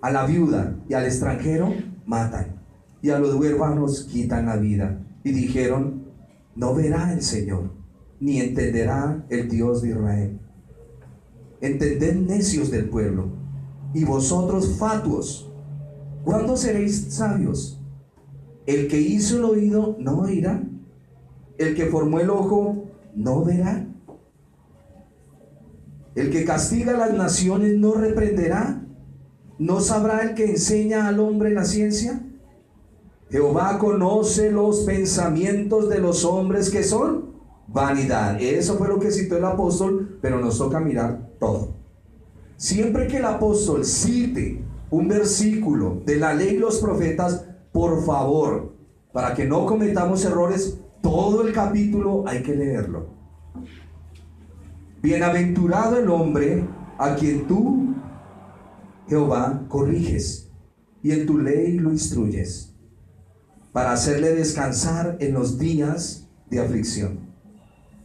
A la viuda y al extranjero matan, y a los huérfanos quitan la vida. Y dijeron: no verá el Señor, ni entenderá el Dios de Israel. Entended, necios del pueblo, y vosotros fatuos, ¿cuándo seréis sabios? El que hizo el oído no oirá, el que formó el ojo no verá, el que castiga a las naciones no reprenderá, no sabrá el que enseña al hombre la ciencia. Jehová conoce los pensamientos de los hombres, que son vanidad. Eso fue lo que citó el apóstol, pero nos toca mirar todo. Siempre que el apóstol cite un versículo de la ley y los profetas, por favor, para que no cometamos errores, todo el capítulo hay que leerlo. Bienaventurado el hombre a quien tú, Jehová, corriges y en tu ley lo instruyes, para hacerle descansar en los días de aflicción,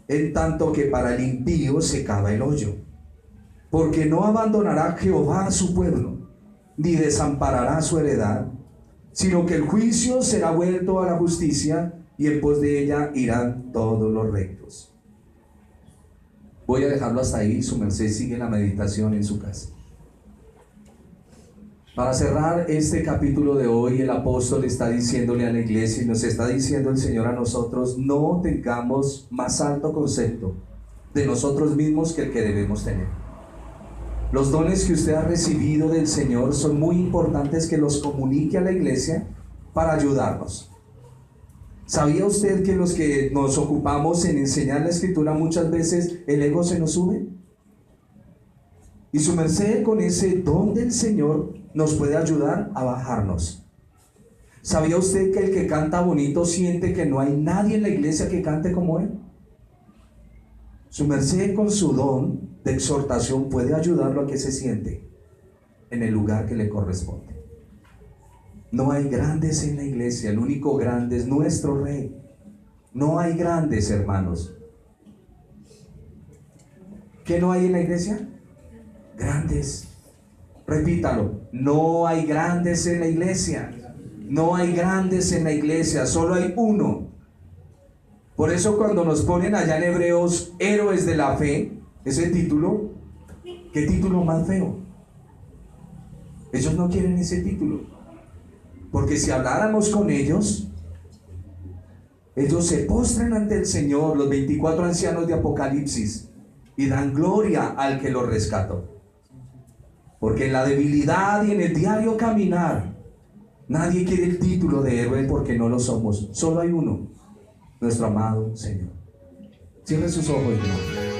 en tanto que para el impío se cava el hoyo porque no abandonará Jehová a su pueblo, ni desamparará su heredad, sino que el juicio será vuelto a la justicia, y en pos de ella irán todos los rectos. Voy a dejarlo hasta ahí, su merced sigue la meditación en su casa. Para cerrar este capítulo de hoy, el apóstol está diciéndole a la iglesia, y nos está diciendo el Señor a nosotros: no tengamos más alto concepto de nosotros mismos que el que debemos tener. Los dones que usted ha recibido del Señor son muy importantes que los comunique a la iglesia para ayudarnos. ¿Sabía usted que los que nos ocupamos en enseñar la Escritura muchas veces el ego se nos sube? Y su merced, con ese don del Señor, nos puede ayudar a bajarnos. ¿Sabía usted que el que canta bonito siente que no hay nadie en la iglesia que cante como él? Su merced, con su don de exhortación, puede ayudarlo a que se siente en el lugar que le corresponde. No hay grandes en la iglesia, el único grande es nuestro Rey. No hay grandes, hermanos. ¿Qué no hay en la iglesia? Grandes. Repítalo: no hay grandes en la iglesia. No hay grandes en la iglesia, solo hay uno. Por eso cuando nos ponen allá en Hebreos héroes de la fe, ese título, ¿qué título más feo? Ellos no quieren ese título, porque si habláramos con ellos, ellos se postran ante el Señor, los 24 ancianos de Apocalipsis, y dan gloria al que los rescató. Porque en la debilidad y en el diario caminar, nadie quiere el título de héroe, porque no lo somos. Solo hay uno, nuestro amado Señor. Cierre sus ojos, hermano.